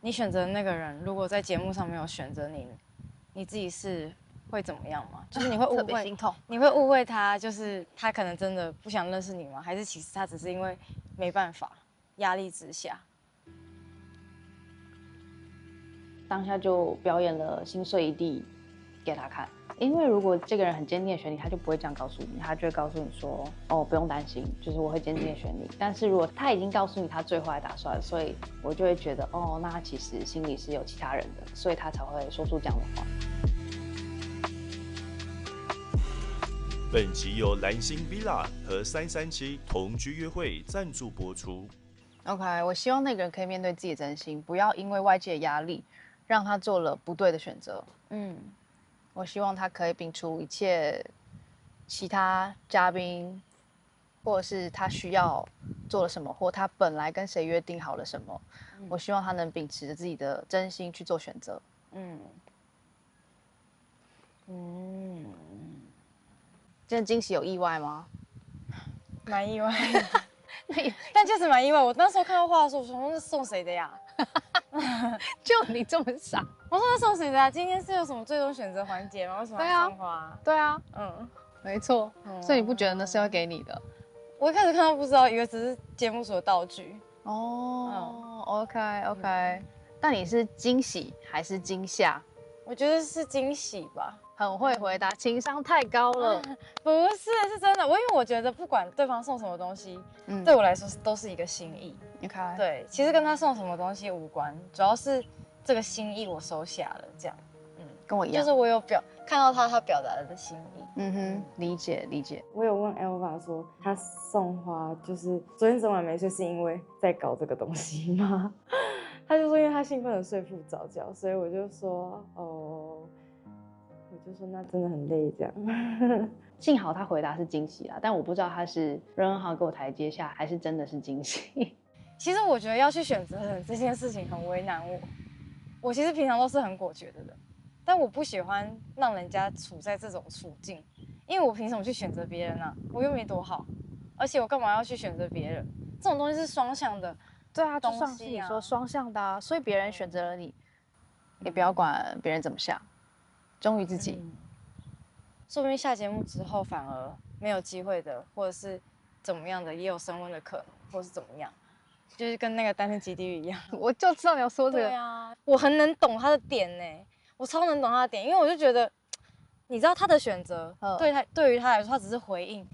你选择的那个人，如果在节目上没有选择你，你自己是会怎么样吗？就是你会误特别会，心痛。你会误会他，就是他可能真的不想认识你吗？还是其实他只是因为没办法，压力之下？当下就表演了心碎一地给他看。因为如果这个人很坚定的选你，他就不会这样告诉你，他就会告诉你说，哦，不用担心，就是我会坚定的选你。但是如果他已经告诉你他最坏的打算，所以我就会觉得，哦，那他其实心里是有其他人的，所以他才会说出这样的话。本集由蓝星 Villa 和337同居约会赞助播出。OK， 我希望那个人可以面对自己的真心，不要因为外界的压力让他做了不对的选择。我希望他可以摒除一切其他嘉宾，或者是他需要做了什么，或他本来跟谁约定好了什么。我希望他能秉持着自己的真心去做选择。今天惊喜有意外吗？蛮意外的，但确实蛮意外。我那时候看到花的时候，我说那是送谁的呀？就你这么傻？我说那送谁的呀？今天是有什么最终选择环节吗？为什么要送花？对啊，嗯，没错。所以你不觉得那是要给你的？我一开始看到不知道，以为只是节目组的道具。OK。但你是惊喜还是惊吓？我觉得是惊喜吧。很会回答，情商太高了。不是，是真的。因为我觉得不管对方送什么东西，对我来说都是一个心意。OK，对，其实跟他送什么东西无关，主要是这个心意我收下了，这样。跟我一样，就是我有看到他表达的心意。理解。我有问 Elva 说，他送花就是昨天整晚没睡，是因为在搞这个东西吗？他就说，因为他兴奋的睡不着觉，所以我就说，我就说那真的很累这样。幸好他回答是惊喜啦，但我不知道他是人很好给我台阶下，还是真的是惊喜。其实我觉得要去选择人这件事情很为难我。我其实平常都是很果决的人，但我不喜欢让人家处在这种处境，因为我凭什么去选择别人啊？我又没多好，而且我干嘛要去选择别人？这种东西是双向的。对啊，就像是你说双向的啊，所以别人选择了你，也不要管别人怎么想，忠于自己。说不定下节目之后反而没有机会的，或者是怎么样的，也有升温的可能，或是怎么样，就是跟那个单身即地狱一样。我就知道你要说这个。对啊，我很能懂他的点呢，我超能懂他的点，因为我就觉得，你知道他的选择，对于他来说，他只是回应。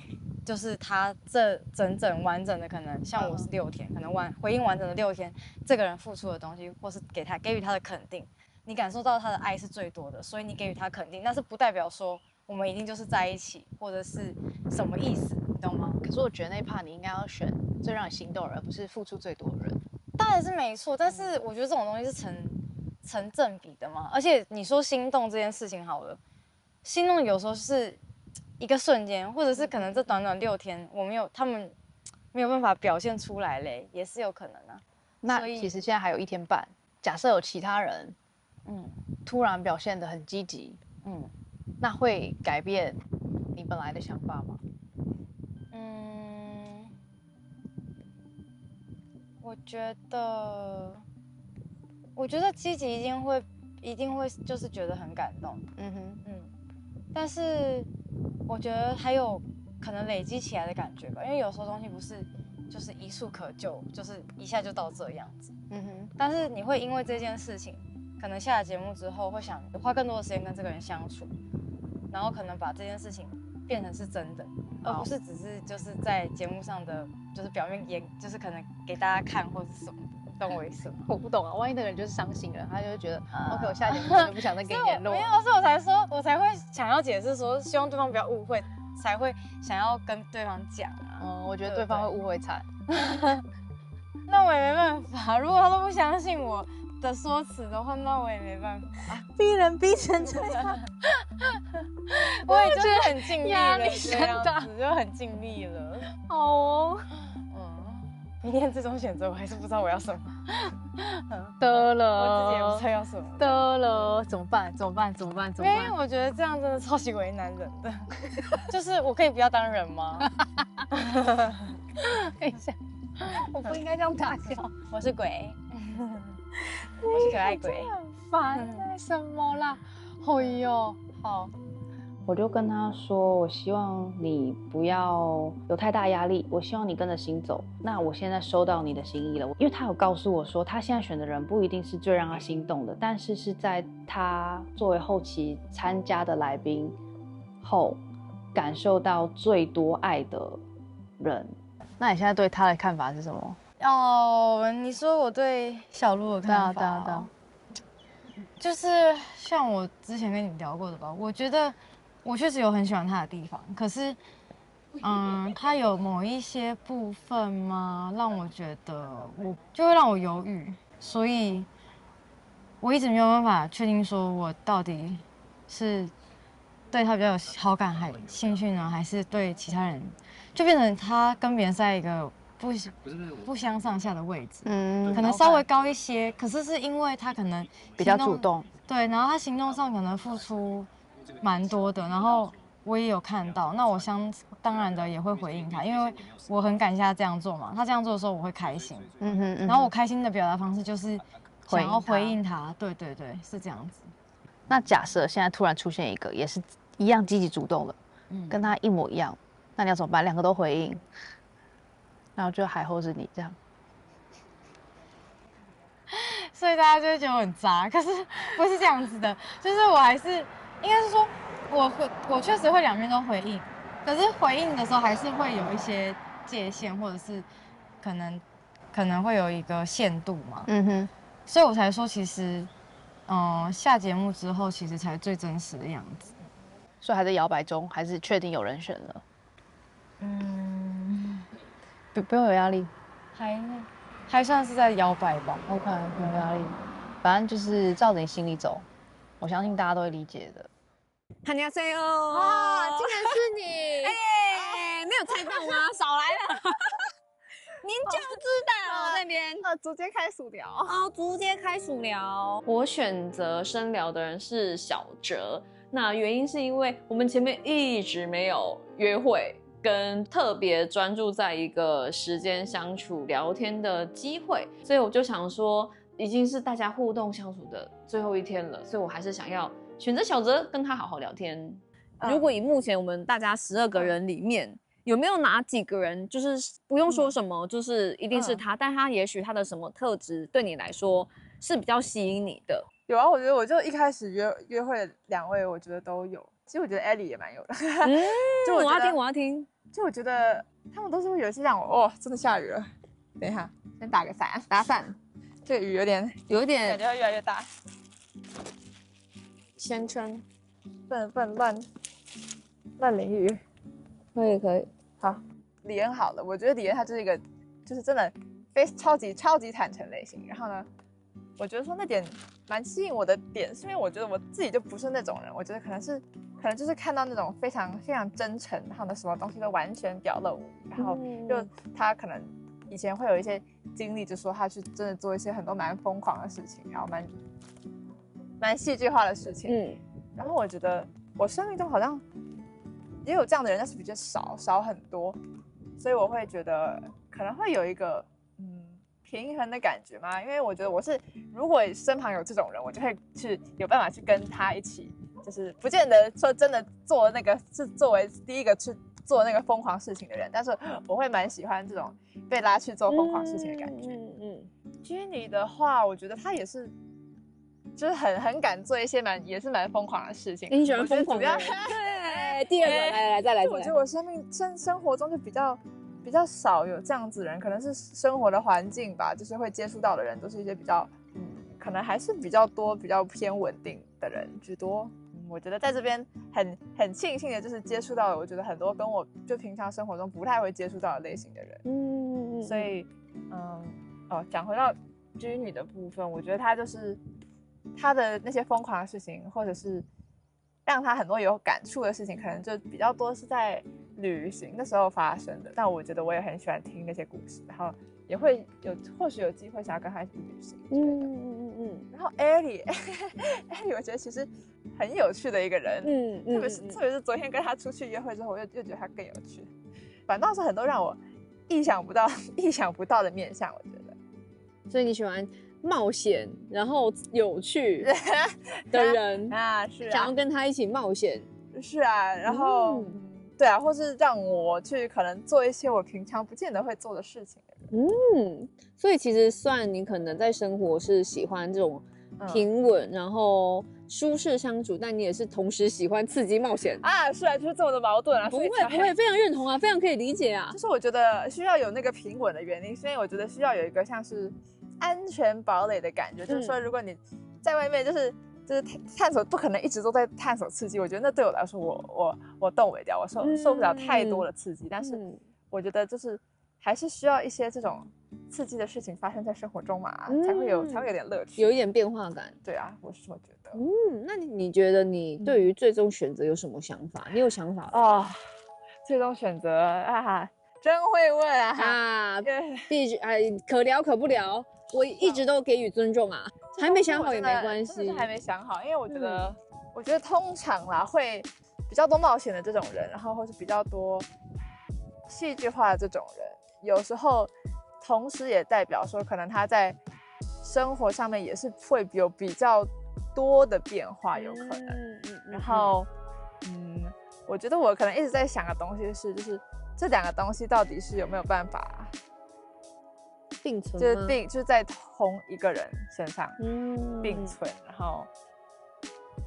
就是他这整完整的，可能像我是6天，可能回应完整的6天，这个人付出的东西，或是给予他的肯定，你感受到他的爱是最多的，所以你给予他肯定，但是不代表说我们一定就是在一起，或者是什么意思，你懂吗？可是我觉得那一 part 你应该要选最让你心动的人，而不是付出最多的人。当然是没错，但是我觉得这种东西是成正比的嘛。而且你说心动这件事情好了，心动有时候是一个瞬间，或者是可能这短短6天，他们没有办法表现出来嘞，也是有可能啊。那其实现在还有1天半，假设有其他人，突然表现得很积极，那会改变你本来的想法吗？我觉得积极一定会就是觉得很感动。但是我觉得还有可能累积起来的感觉吧，因为有时候东西不是就是一触可就，就是一下就到这样子。但是你会因为这件事情，可能下了节目之后会想花更多的时间跟这个人相处，然后可能把这件事情变成是真的，而不是只是就是在节目上的就是表面就是可能给大家看或者是什么。懂我意思吗？我不懂啊，万一那个人就是伤心了，他就会觉得 OK， 我下节目就不想再跟你联络。没有，所以我才会想要解释说，希望对方不要误会，才会想要跟对方讲啊。我觉得对方会误会惨。那我也没办法，如果他都不相信我的说辞的话，那我也没办法。逼人逼成这样，我也就是很尽力了，压力山大，就很尽力了。好哦。明天这种选择，我还是不知道我要什么。得了，我自己也不知道要什么。得了，怎么办？因为我觉得这样真的超级为难人的。就是我可以不要当人吗？等一下，我不应该这样大笑。我是鬼。我是可爱鬼，很烦什么啦？哎呦，好。我就跟他说，我希望你不要有太大压力，我希望你跟着心走。那我现在收到你的心意了，因为他有告诉我说，他现在选的人不一定是最让他心动的，但是是在他作为后期参加的来宾后，感受到最多爱的人。那你现在对他的看法是什么？哦，你说我对小鹿的看法，对啊，就是像我之前跟你聊过的吧，我觉得我确实有很喜欢他的地方，可是，他有某一些部分嘛，让我觉得就会让我犹豫，所以我一直没有办法确定说我到底是对他比较有好感还兴趣呢，还是对其他人，就变成他跟别人在一个不相上下的位置，可能稍微高一些，可是是因为他可能比较主动，对，然后他行动上可能付出蛮多的，然后我也有看到，那我当然的也会回应他，因为我很感谢他这样做嘛，他这样做的时候我会开心，然后我开心的表达方式就是想要回应他，对，是这样子。那假设现在突然出现一个也是一样积极主动的，跟他一模一样，那你要怎么办？两个都回应，然后就海后是你这样，所以大家就会觉得我很渣，可是不是这样子的，就是我还是应该是说，我确实会两边都回应，可是回应的时候还是会有一些界限，或者是可能会有一个限度嘛，所以我才说其实，下节目之后其实才最真实的样子，所以还在摇摆中，还是确定有人选了？不用有压力，还算是在摇摆吧。OK，没有压力，反正就是照着你心里走，我相信大家都会理解的。안녕하세요啊，竟然是你！哎，没有猜到吗？少来了，您就知道那边直接开始聊哦，直接开始聊。我选择深聊的人是小哲，那原因是因为我们前面一直没有约会。跟特别专注在一个时间相处聊天的机会，所以我就想说，已经是大家互动相处的最后一天了，所以我还是想要选择小哲跟他好好聊天。如果以目前我们大家12个人里面，有没有哪几个人就是不用说什么，就是一定是他，但他也许他的什么特质对你来说是比较吸引你的？有啊，我觉得我就一开始约会的2位，我觉得都有。其实我觉得 Ellie 也蛮有的，就我要听。就我觉得他们都是会有一些让我真的下雨了。等一下，先打个伞，打伞。这个雨有点感觉会越来越大。先撑，不能乱淋雨。可以。好，李恩好了，我觉得李恩他就是一个就是真的超级坦诚类型。然后呢，我觉得说那点蛮吸引我的点，是因为我觉得我自己就不是那种人，我觉得可能就是看到那种非常真诚，然后呢什么东西都完全表露无遗，然后就他可能以前会有一些经历，就说他去真的做一些很多蛮疯狂的事情，然后蛮戏剧化的事情，然后我觉得我生命中好像也有这样的人，但是比较少很多，所以我会觉得可能会有一个平衡的感觉嘛，因为我觉得如果身旁有这种人，我就会有办法去跟他一起。就是不见得说真的做那个是作为第一个去做那个疯狂事情的人，但是我会蛮喜欢这种被拉去做疯狂事情的感觉。Jenny 的话，我觉得他也是，就是很敢做一些也是蛮疯狂的事情。你喜欢疯狂的人？对，第二个来再来。我觉得我生活中就比较少有这样子的人，可能是生活的环境吧，就是会接触到的人都是一些比较可能还是比较多比较偏稳定的人居多。我觉得在这边很庆幸的就是接触到了我觉得很多跟我就平常生活中不太会接触到的类型的人，所以讲回到居女的部分，我觉得她就是她的那些疯狂的事情，或者是让她很多有感触的事情，可能就比较多是在旅行的时候发生的，但我觉得我也很喜欢听那些故事，然后也会或许有机会想要跟她一起旅行之类的。然后 Ellie 我觉得其实很有趣的一个人，特别是昨天跟他出去约会之后，我又觉得他更有趣，反倒是很多让我意想不到的面向，我觉得。所以你喜欢冒险然后有趣的人啊，是啊，想要跟他一起冒险。是啊，然后、对啊，或是让我去可能做一些我平常不见得会做的事情的人。所以其实算你可能在生活是喜欢这种平稳，然后舒适相处，但你也是同时喜欢刺激冒险啊，是啊，就是这么的矛盾啊。不会，非常认同啊，非常可以理解啊。就是我觉得需要有那个平稳的原因，所以我觉得需要有一个像是安全堡垒的感觉，就是说如果你在外面就是探索，不可能一直都在探索刺激。我觉得那对我来说，我动尾掉，我受不了太多的刺激。但是我觉得就是还是需要一些这种刺激的事情发生在生活中嘛，才会有点乐趣，有一点变化感。对啊，我是这么觉得。那你觉得你对于最终选择有什么想法？你有想法吗？最终选择啊，真会问啊！可聊可不聊，我一直都给予尊重啊。还没想好也没关系，真的是还没想好，因为我觉得通常啦会比较多冒险的这种人，然后或是比较多戏剧化的这种人，有时候同时也代表说，可能他在生活上面也是会有比较多的变化，有可能。然后，我觉得我可能一直在想的东西是，就是这两个东西到底是有没有办法并存，就是在同一个人身上并存，然后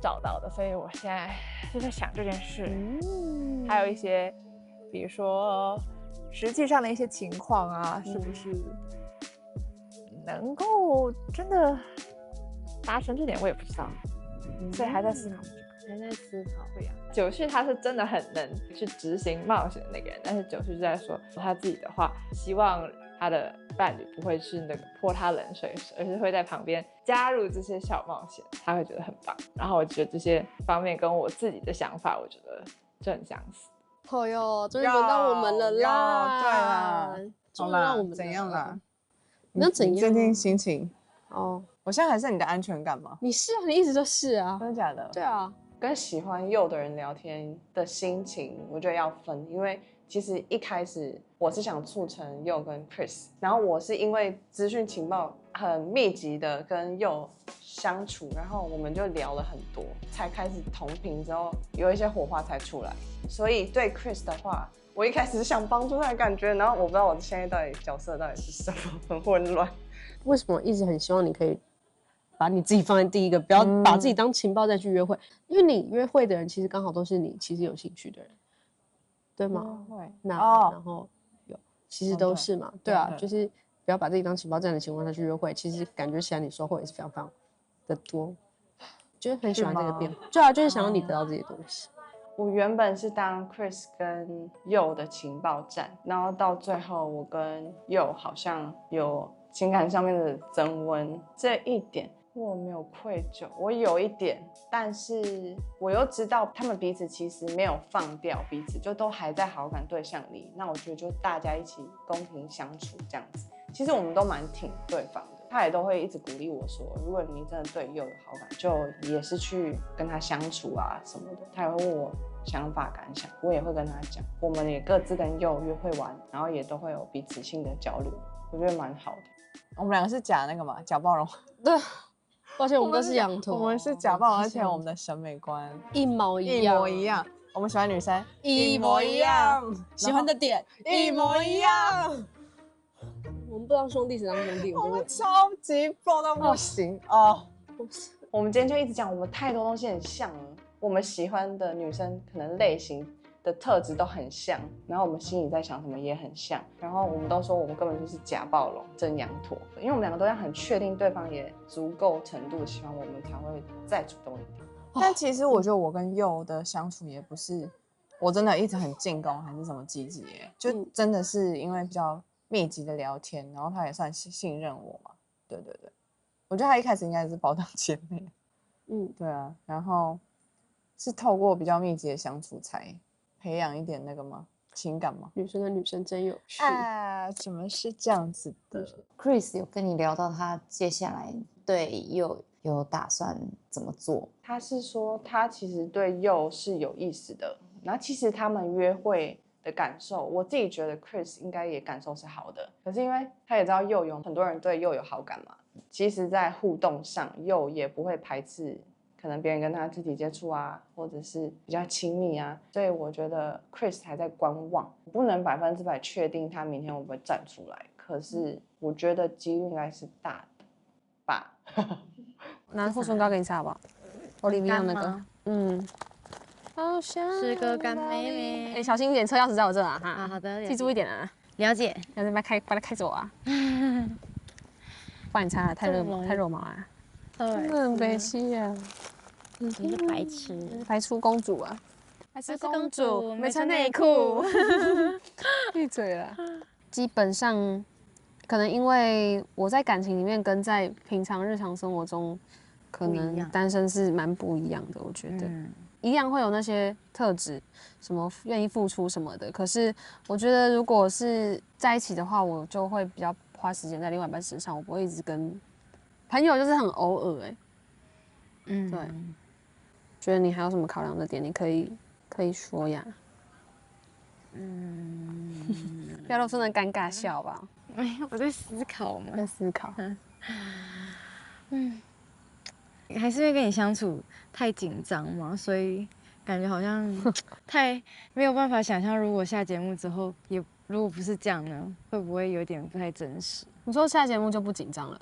找到的。所以我现在就在想这件事，还有一些，比如说实际上的一些情况啊，是不是能够真的达成这点，我也不知道，所以还在思考。对呀，九旭他是真的很能去执行冒险的那个人，但是九旭就在说他自己的话，希望他的伴侣不会是那个泼他冷水，而是会在旁边加入这些小冒险，他会觉得很棒。然后我觉得这些方面跟我自己的想法，我觉得就很相似。哦哟，终于轮到我们了啦！对啦，终于让我们怎样啦？那怎样？最近心情哦，我现在还是你的安全感吗？你是啊，你一直都是啊。真的假的？对啊。跟喜欢幼的人聊天的心情，我觉得要分，因为其实一开始我是想促成佑跟 Chris， 然后我是因为资讯情报很密集的跟佑相处，然后我们就聊了很多，才开始同频之后有一些火花才出来。所以对 Chris 的话，我一开始是想帮助他的感觉，然后我不知道我现在到底角色到底是什么，很混乱。为什么一直很希望你可以把你自己放在第一个，不要把自己当情报再去约会，因为你约会的人其实刚好都是你其实有兴趣的人，对吗？会。然后有，其实都是嘛，对啊，就是不要把自己当情报站的情况下去约会，其实感觉起来你收获也是非常非常的多，就是很喜欢这个变化。对啊，就是想要你得到这些东西。我原本是当 Chris 跟佑的情报站，然后到最后我跟佑好像有情感上面的增温，这一点我没有愧疚，我有一点，但是我又知道他们彼此其实没有放掉彼此，就都还在好感对象里。那我觉得就大家一起公平相处这样子，其实我们都蛮挺对方的。他也都会一直鼓励我说，如果你真的对佑有好感，就也是去跟他相处啊什么的。他也会问我想法感想，我也会跟他讲。我们也各自跟佑约会完，然后也都会有彼此性的交流，我觉得蛮好的。我们两个是假那个嘛，假暴龙。对，抱歉，我们都是羊驼。我们是假暴龙，而且我们的审美观一模一样。我们喜欢女生一模一样，喜欢的点一模一样。我们不当兄弟谁当兄弟？我们超级爆到不行哦！我们今天就一直讲，我们太多东西很像了。我们喜欢的女生可能类型的特质都很像，然后我们心里在想什么也很像，然后我们都说我们根本就是假暴龙真羊驼，因为我们两个都要很确定对方也足够程度喜欢我们，才会再主动一点。但其实我觉得我跟佑的相处也不是我真的一直很进攻还是什么积极耶，就真的是因为比较密集的聊天，然后他也算信任我嘛。对对对，我觉得他一开始应该是把我当姐妹。对啊，然后是透过比较密集的相处才培养一点那个吗？情感吗？女生跟女生真有趣啊！怎么是这样子的 ？Chris 有跟你聊到他接下来对佑有打算怎么做？他是说他其实对佑是有意思的，然后其实他们约会的感受，我自己觉得 Chris 应该也感受是好的，可是因为他也知道佑有很多人对佑有好感嘛，其实在互动上又也不会排斥可能别人跟他肢体接触啊，或者是比较亲密啊，所以我觉得 Chris 还在观望，不能100%确定他明天会不会站出来，可是我觉得几率应该是大的吧。拿护唇膏给你擦吧，我里面有那个，好像是个干妹妹。哎，小心一点，车钥匙在我这啊哈。啊，好的，记住一点啊，了解。要是把它开走啊。帮你擦，太肉麻啊。真的很悲戚啊。你是白痴，白出公主啊。白痴公主没穿内裤。闭嘴了。基本上，可能因为我在感情里面跟在平常日常生活中，可能单身是蛮不一样的。我觉得，一样会有那些特质，什么愿意付出什么的。可是我觉得，如果是在一起的话，我就会比较花时间在另外一半身上，我不会一直跟朋友，就是很偶尔对。觉得你还有什么考量的点，你可以说呀。不要露出那尴尬笑吧。没有，我在思考嘛。在思考。还是因为跟你相处太紧张嘛，所以感觉好像太没有办法想象，如果下节目之后如果不是这样呢，会不会有点不太真实？你说下节目就不紧张了？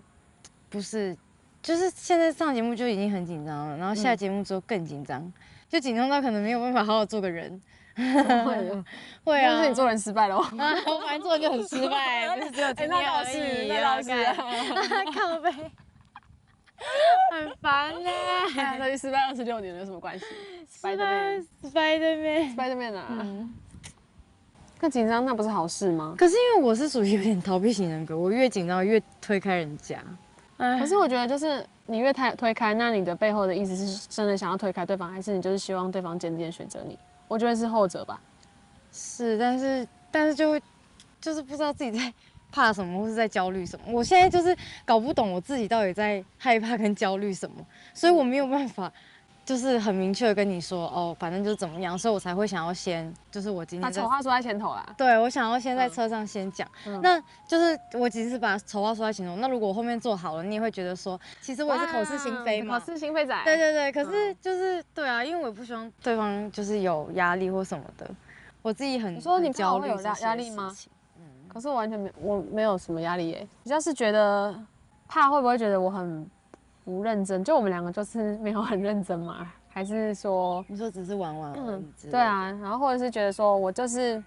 不是，就是现在上节目就已经很紧张了，然后下节目之后更紧张，就紧张到可能没有办法好好做个人。会啊，但是你做人失败了。我反正做人就很失败，不是只有今天而已。那倒是，靠背，很烦呢。那就失败26年有什么关系？Spider-Man 啊，更紧张那不是好事吗？可是因为我是属于有点逃避型人格，我越紧张越推开人家。可是我觉得就是你越推开，那你的背后的意思是真的想要推开对方，还是你就是希望对方坚定地选择你？我觉得是后者吧。是，但是就是不知道自己在怕什么，或是在焦虑什么。我现在就是搞不懂我自己到底在害怕跟焦虑什么，所以我没有办法。就是很明确的跟你说哦，反正就是怎么样，所以我才会想要先，就是我今天把丑话说在前头啦。对，我想要先在车上先讲，那就是我只是把丑话说在前头。那如果我后面做好了，你也会觉得说，其实我也是口是心非嘛，口是心非仔。对对对，可是就是对啊，因为我也不希望对方就是有压力或什么的，我自己很。你说你焦虑会有压力吗？可是我完全没有什么压力耶，比较是觉得怕会不会觉得我很。不认真，就我们两个就是没有很认真嘛？还是说你说只是玩玩而已？对啊，然后或者是觉得说我就是，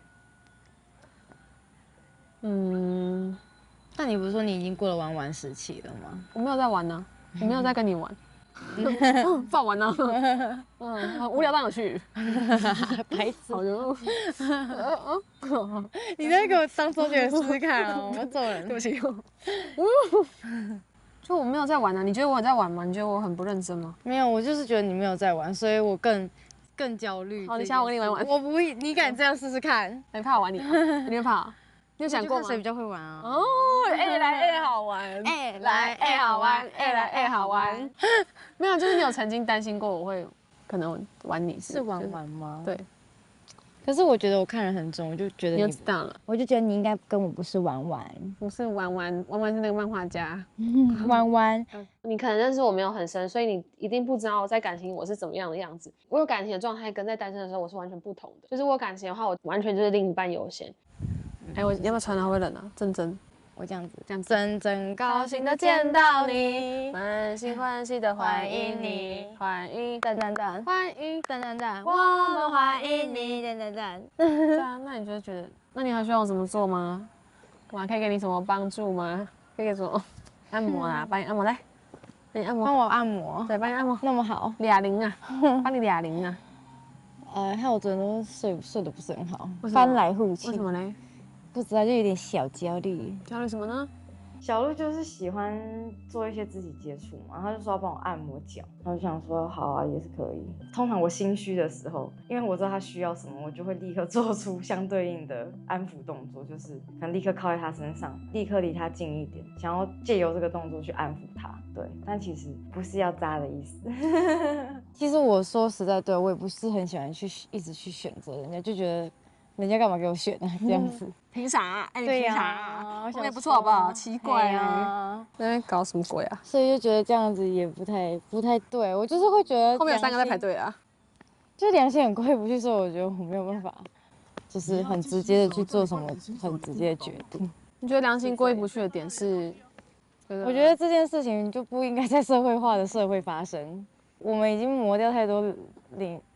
那你不是说你已经过了玩时期了吗？我没有在玩呢，我没有在跟你玩，不好玩呢。很无聊但有趣，白痴。好的。你在给我当周杰伦试试看哦，我要揍人。对不起。就我没有在玩啊，你觉得我有在玩吗？你觉得我很不认真吗？没有，我就是觉得你没有在玩，所以我更焦虑。好，你想我跟你玩？我不会，你敢这样试试看？你怕我玩你？你会怕？你有想过吗？谁比较会玩啊？哦，A 来 A 好玩，A 来 A 好玩，A 来 A 好玩。没有，就是你有曾经担心过我会可能玩你是玩吗？对。可是我觉得我看人很重，我就觉得你知道了，我就觉得你应该跟我不是玩，不是玩是那个漫画家，玩。你可能认识我没有很深，所以你一定不知道在感情我是怎么样的样子。我有感情的状态跟在单身的时候我是完全不同的。就是我有感情的话，我完全就是另一半优先。哎，我要不要传啊？会冷啊？真。我这样子，真高兴的见到你，满心欢喜的欢迎你，欢迎欢迎我们欢迎你，对啊，那你就觉得，那你还需要我怎么做吗？我还可以给你什么帮助吗？可以给什么按摩啊？帮你按摩来，帮你按摩，帮我按摩，对，帮你按摩，那么好，2零啊，帮你2零啊。害我昨天都睡得不是很好，翻来覆去。为什么呢？不知道，就有点小焦虑。焦虑什么呢？小鹿就是喜欢做一些肢体接触嘛，他就说要帮我按摩脚，然后就想说好啊，也是可以。通常我心虚的时候，因为我知道他需要什么，我就会立刻做出相对应的安抚动作，就是可能立刻靠在他身上，立刻离他近一点，想要借由这个动作去安抚他。对，但其实不是要扎的意思。其实我说实在，对我也不是很喜欢一直去选择人家，就觉得人家干嘛给我选啊这样子。凭啥啊？哎，你对呀凭啥啊？我想我也不错好不好？说奇怪对啊，啊，那边搞什么鬼啊？所以就觉得这样子也不太对。我就是会觉得后面有3个在排队啊。就良心很过意不去，所以我觉得我没有办法，就是很直接的去做什么很直接的决定。你觉得良心过意不去的点是？我觉得这件事情就不应该在社会化的社会发生。我们已经磨掉太多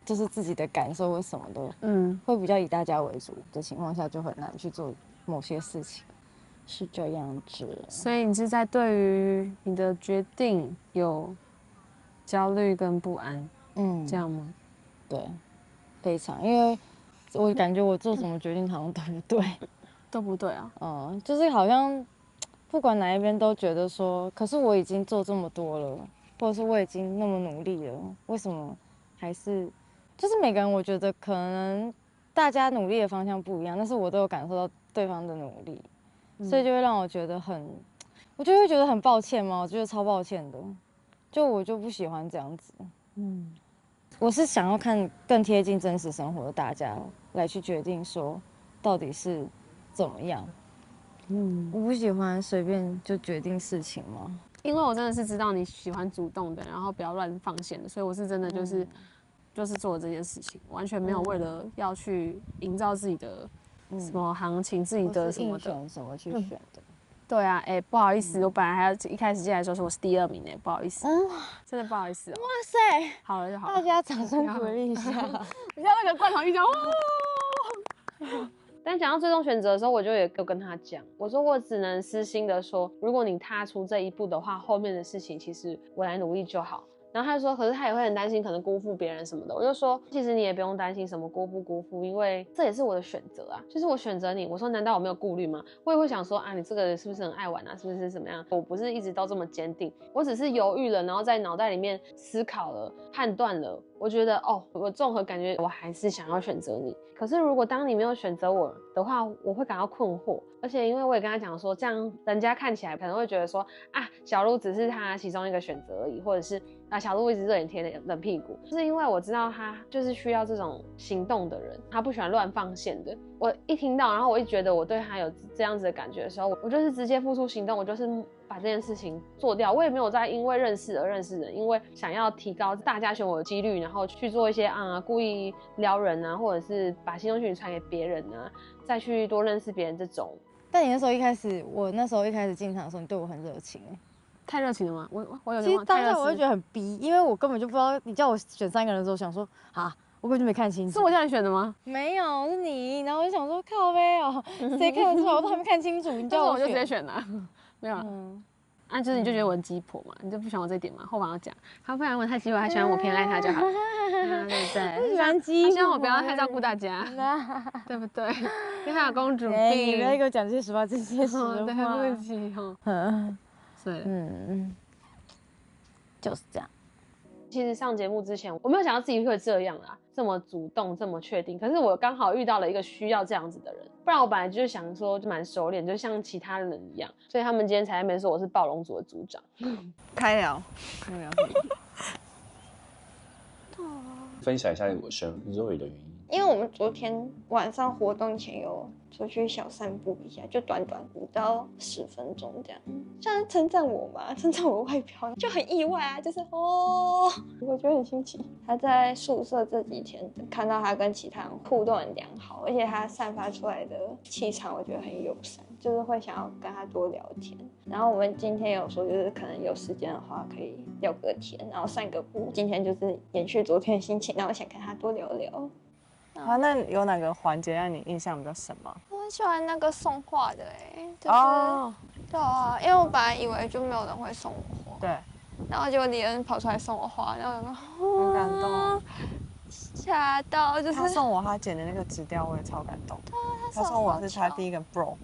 就是自己的感受或什么的，会比较以大家为主的情况下，就很难去做某些事情，是这样子。所以你是在对于你的决定有焦虑跟不安，这样吗？对，非常，因为我感觉我做什么决定好像都不对，都不对啊。就是好像不管哪一边都觉得说，可是我已经做这么多了，或者是我已经那么努力了，为什么还是就是每个人我觉得可能大家努力的方向不一样，但是我都有感受到对方的努力，所以就会让我觉得我就会觉得很抱歉嘛，我觉得超抱歉的，我就不喜欢这样子。我是想要看更贴近真实生活的大家来去决定说到底是怎么样。我不喜欢随便就决定事情嘛。因为我真的是知道你喜欢主动的，然后不要乱放线的，所以我是真的就是做了这件事情，完全没有为了要去营造自己的什么行情，自己的什么的什么去选的。对啊，不好意思，我本来还要一开始进来的时候说我是第2名不好意思，真的不好意思。哇塞，好了就好了，大家掌声鼓励一下。你像那个罐头一样，但讲到最终选择的时候，我就也有跟他讲，我说我只能私心的说，如果你踏出这一步的话，后面的事情其实我来努力就好。然后他就说，可是他也会很担心，可能辜负别人什么的。我就说，其实你也不用担心什么辜不辜负，因为这也是我的选择啊，就是我选择你。我说，难道我没有顾虑吗？我也会想说啊，你这个人是不是很爱玩啊？是不是怎么样？我不是一直都这么坚定，我只是犹豫了，然后在脑袋里面思考了、判断了。我觉得我综合感觉，我还是想要选择你。可是如果当你没有选择我的话，我会感到困惑。而且因为我也跟他讲说，这样人家看起来可能会觉得说啊，小鹿只是他其中一个选择而已，或者是小鹿一直热脸贴冷屁股。就是因为我知道他就是需要这种行动的人，他不喜欢乱放线的。我一听到，然后我一觉得我对他有这样子的感觉的时候，我就是直接付出行动，我就是把这件事情做掉。我也没有再因为认识而认识人，因为想要提高大家选我的几率，然后去做一些故意撩人啊，或者是把心中讯息传给别人啊，再去多认识别人这种。但你那时候我那时候一开始进场的时候，你对我很热情太热情了吗？我有点其实当下我会觉得很逼，因为我根本就不知道你叫我选3个人的时候，想说我根本就没看清楚。是我叫你选的吗？没有，是你。然后我就想说靠背谁看得出来？我都还没看清楚，你叫我就直接选了，没有了。就是你就觉得我很鸡婆嘛，你就不喜欢我这一点嘛？后方要讲，他不然我太鸡婆，他喜欢我偏爱他就好，对不对？不喜欢鸡婆，他希望我不要太照顾大家，对不对？因为他有公主病。你不要给我讲这些实话，这些实话。对不起所以就是这样。其实上节目之前，我没有想到自己会这样啦，这么主动，这么确定。可是我刚好遇到了一个需要这样子的人，不然我本来就是想说就蛮熟练，就像其他人一样。所以他们今天才在那边说我是暴龙组的组长。开聊。分享一下我选 Zoe 的原因。因为我们昨天晚上活动前有出去小散步一下，就短短5到10分钟这样。像称赞我嘛，称赞我外表，就很意外啊，就是我觉得很新奇。他在宿舍这几天看到他跟其他人互动很良好，而且他散发出来的气场，我觉得很友善，就是会想要跟他多聊天。然后我们今天有说，就是可能有时间的话可以聊个天，然后散个步。今天就是延续昨天的心情，然后想跟他多聊聊。那有哪个环节让你印象比较深吗？我很喜欢那个送花的对啊，因为我本来以为就没有人会送我花，对，然后结果李恩跑出来送我花，然后很感动，吓到，就是他送我他剪的那个纸雕，我也超感动。他送我是他第一个 bro，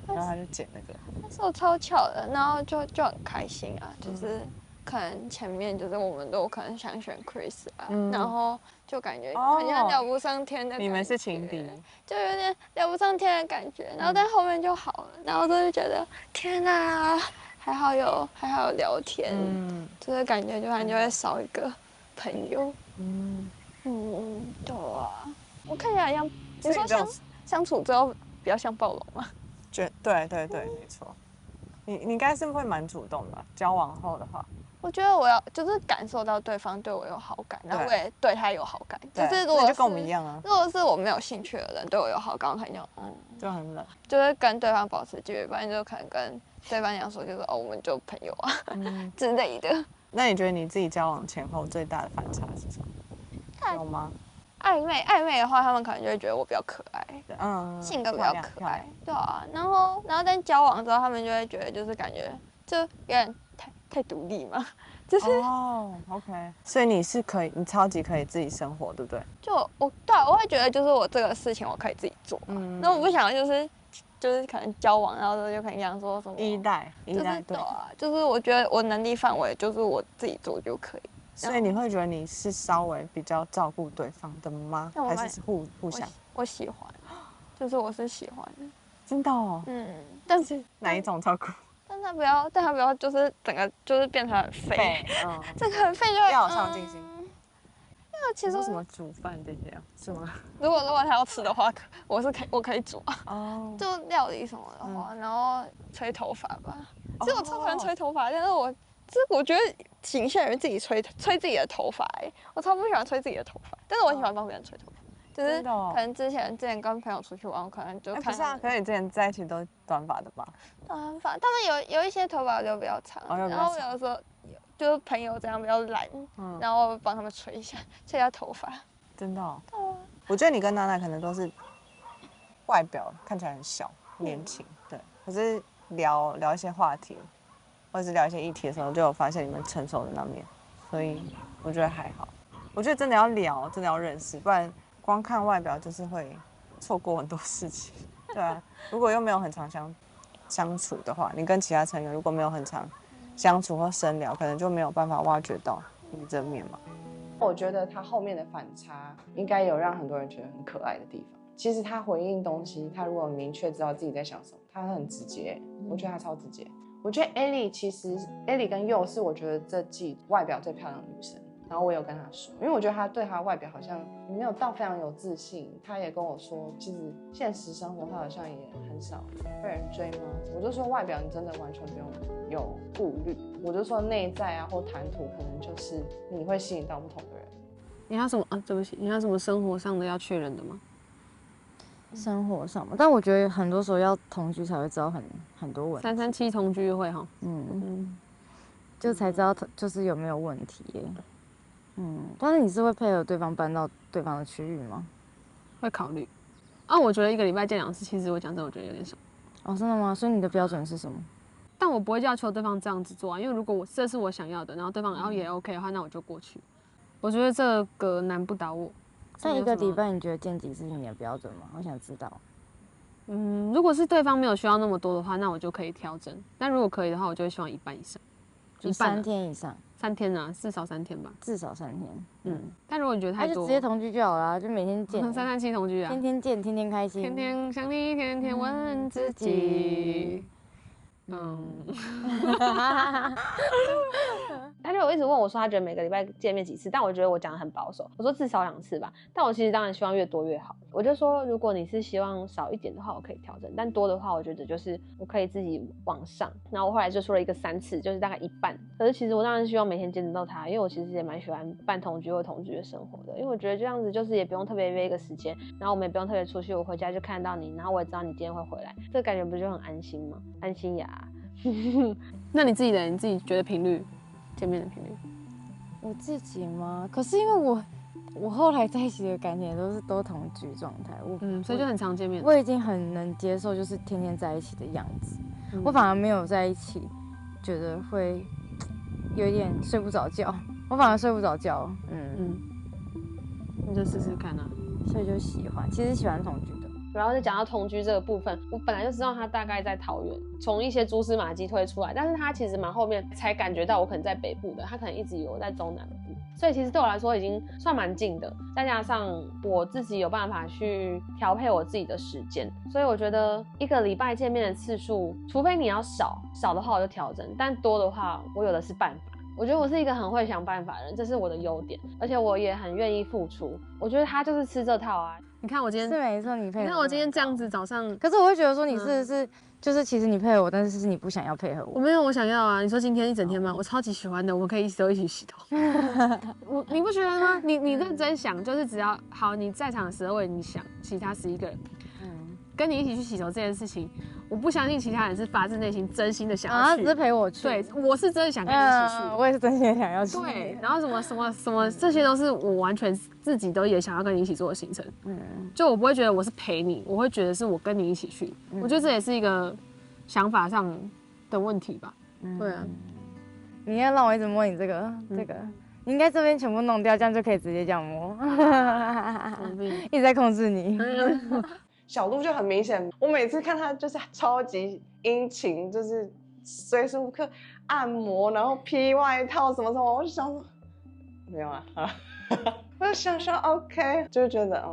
然后他就剪那个，他手超巧的，然后就很开心啊，就是可能前面就是我们都可能想选 Chris 啊，然后就感觉好像聊不上天的感觉，你们是情敌，就有点聊不上天的感觉，然后在后面就好了，然后就觉得天哪，还好有聊天，就是感觉就会少一个朋友，对啊，我看起来像你说相处之后比较像暴龙嘛。对，没错。你应该是会蛮主动的吧？交往后的话，我觉得我要就是感受到对方对我有好感，然后我也对他有好感。就是如果就跟我们一样啊。如果是我没有兴趣的人对我有好感，我可能就很冷，就是跟对方保持距离，不然就可能跟对方讲说，就是我们就朋友啊之类的。那你觉得你自己交往前后最大的反差是什么？有吗？暧昧的话，他们可能就会觉得我比较可爱，性格比较可爱，对啊。然后但交往之后，他们就会觉得就是感觉就有点太独立嘛，就是OK。所以你超级可以自己生活，对不对？就我会觉得就是我这个事情我可以自己做，那我不想就是可能交往，然后就可能想说什么依赖，对啊，就是我觉得我能力范围就是我自己做就可以。所以你会觉得你是稍微比较照顾对方的吗？还是互相？我喜欢，就是我是喜欢的。真的哦。但是哪一种照顾？但他不要就是整个就是变成很废。这个很废就要有上进心。其实说什么煮饭这些是吗？如果他要吃的话，我可以煮啊。就料理什么的话，然后吹头发吧。其实我超讨厌吹头发，但是我觉得仅限于自己吹自己的头发，我超不喜欢吹自己的头发，但是我喜欢帮别人吹头发，就是可能之前跟朋友出去玩，我可能就看。不是啊，可是你之前在一起都是短发的吧？短发，他们有一些头发留比较长，然后有的时候就是朋友这样比较懒，然后帮他们吹一下头发。真的哦。我觉得你跟娜娜可能都是外表看起来很小年轻，对，可是聊一些话题。或者是聊一些议题的时候，就有发现你们成熟的那面，所以我觉得还好。我觉得真的要聊，真的要认识，不然光看外表就是会错过很多事情。对啊，如果又没有很常相处的话，你跟其他成员如果没有很常相处或深聊，可能就没有办法挖掘到你这面嘛。我觉得他后面的反差应该有让很多人觉得很可爱的地方。其实他回应东西，他如果明确知道自己在想什么，他很直接，我觉得他超直接。我觉得 Ellie 跟佑是我觉得这季外表最漂亮的女生，然后我有跟她说，因为我觉得她对她外表好像没有到非常有自信，她也跟我说，其实现实生活她好像也很少被人追吗？我就说外表你真的完全不用有顾虑，我就说内在啊或谈吐可能就是你会吸引到不同的人。你还有什么对不起，你还有什么生活上的要确认的吗？生活上嘛，但我觉得很多时候要同居才会知道很多问题。337同居会哈，就才知道就是有没有问题耶。但是你是会配合对方搬到对方的区域吗？会考虑。我觉得1个礼拜见2次，其实我讲真的，我觉得有点少。真的吗？所以你的标准是什么？但我不会要求对方这样子做啊，因为如果这是我想要的，然后对方也 OK 的话，那我就过去。我觉得这个难不倒我。但1个礼拜你觉得见几次是你的标准吗？我想知道。如果是对方没有需要那么多的话，那我就可以调整。但如果可以的话，我就会希望1半以上，就3天以上。3天啊，至少3天吧。至少3天。但如果你觉得太多，那就直接同居就好了，就每天见。337同居啊，天天见，天天开心，天天想你，天天问自己。他就有一直问我说，他觉得每个礼拜见面几次，但我觉得我讲得很保守，我说至少2次吧。但我其实当然希望越多越好。我就说，如果你是希望少一点的话，我可以调整；但多的话，我觉得就是我可以自己往上。然后我后来就说了一个3次，就是大概1半。可是其实我当然希望每天见得到他，因为我其实也蛮喜欢半同居或同居的生活的，因为我觉得这样子就是也不用特别约一个时间，然后我们也不用特别出去，我回家就看到你，然后我也知道你今天会回来，这个感觉不就很安心吗？安心呀。那你自己觉得见面的频率？我自己吗？可是因为我后来在一起的感情都同居状态，所以就很常见面。我已经很能接受就是天天在一起的样子，我反而没有在一起，觉得会有一点睡不着觉，我反而睡不着觉。那就试试看啊。所以就其实喜欢同居的。然后再讲到同居这个部分，我本来就知道他大概在桃园，从一些蛛丝马迹推出来，但是他其实蛮后面才感觉到我可能在北部的，他可能一直以为我在中南部，所以其实对我来说已经算蛮近的，再加上我自己有办法去调配我自己的时间，所以我觉得1个礼拜见面的次数，除非你要少的话我就调整，但多的话我有的是办法。我觉得我是一个很会想办法的人，这是我的优点，而且我也很愿意付出。我觉得他就是吃这套啊。你看我今天是没错，你配合。你看我今天这样子早上，可是我会觉得说你是就是其实你配合我，但是是你不想要配合我。我没有，我想要啊。你说今天一整天吗？我超级喜欢的，我们可以一起洗头。你不觉得吗？你认真想，就是只要好，你在场的12位，你想其他11个人，跟你一起去洗头这件事情，我不相信其他人是发自内心真心的想要去。只是陪我去。对，我是真的想跟你一起去。我也是真心的想要去。对，然后什么，这些都是我完全自己都也想要跟你一起做的行程。就我不会觉得我是陪你，我会觉得是我跟你一起去。我觉得这也是一个想法上的问题吧。对啊，你要让我一直摸你这个，你应该这边全部弄掉，这样就可以直接这样摸。一直在控制你。小鹿就很明显，我每次看他就是超级殷勤，就是随时无刻按摩，然后披外套什么什么，我就想说没有啊，我就想说 OK， 就觉得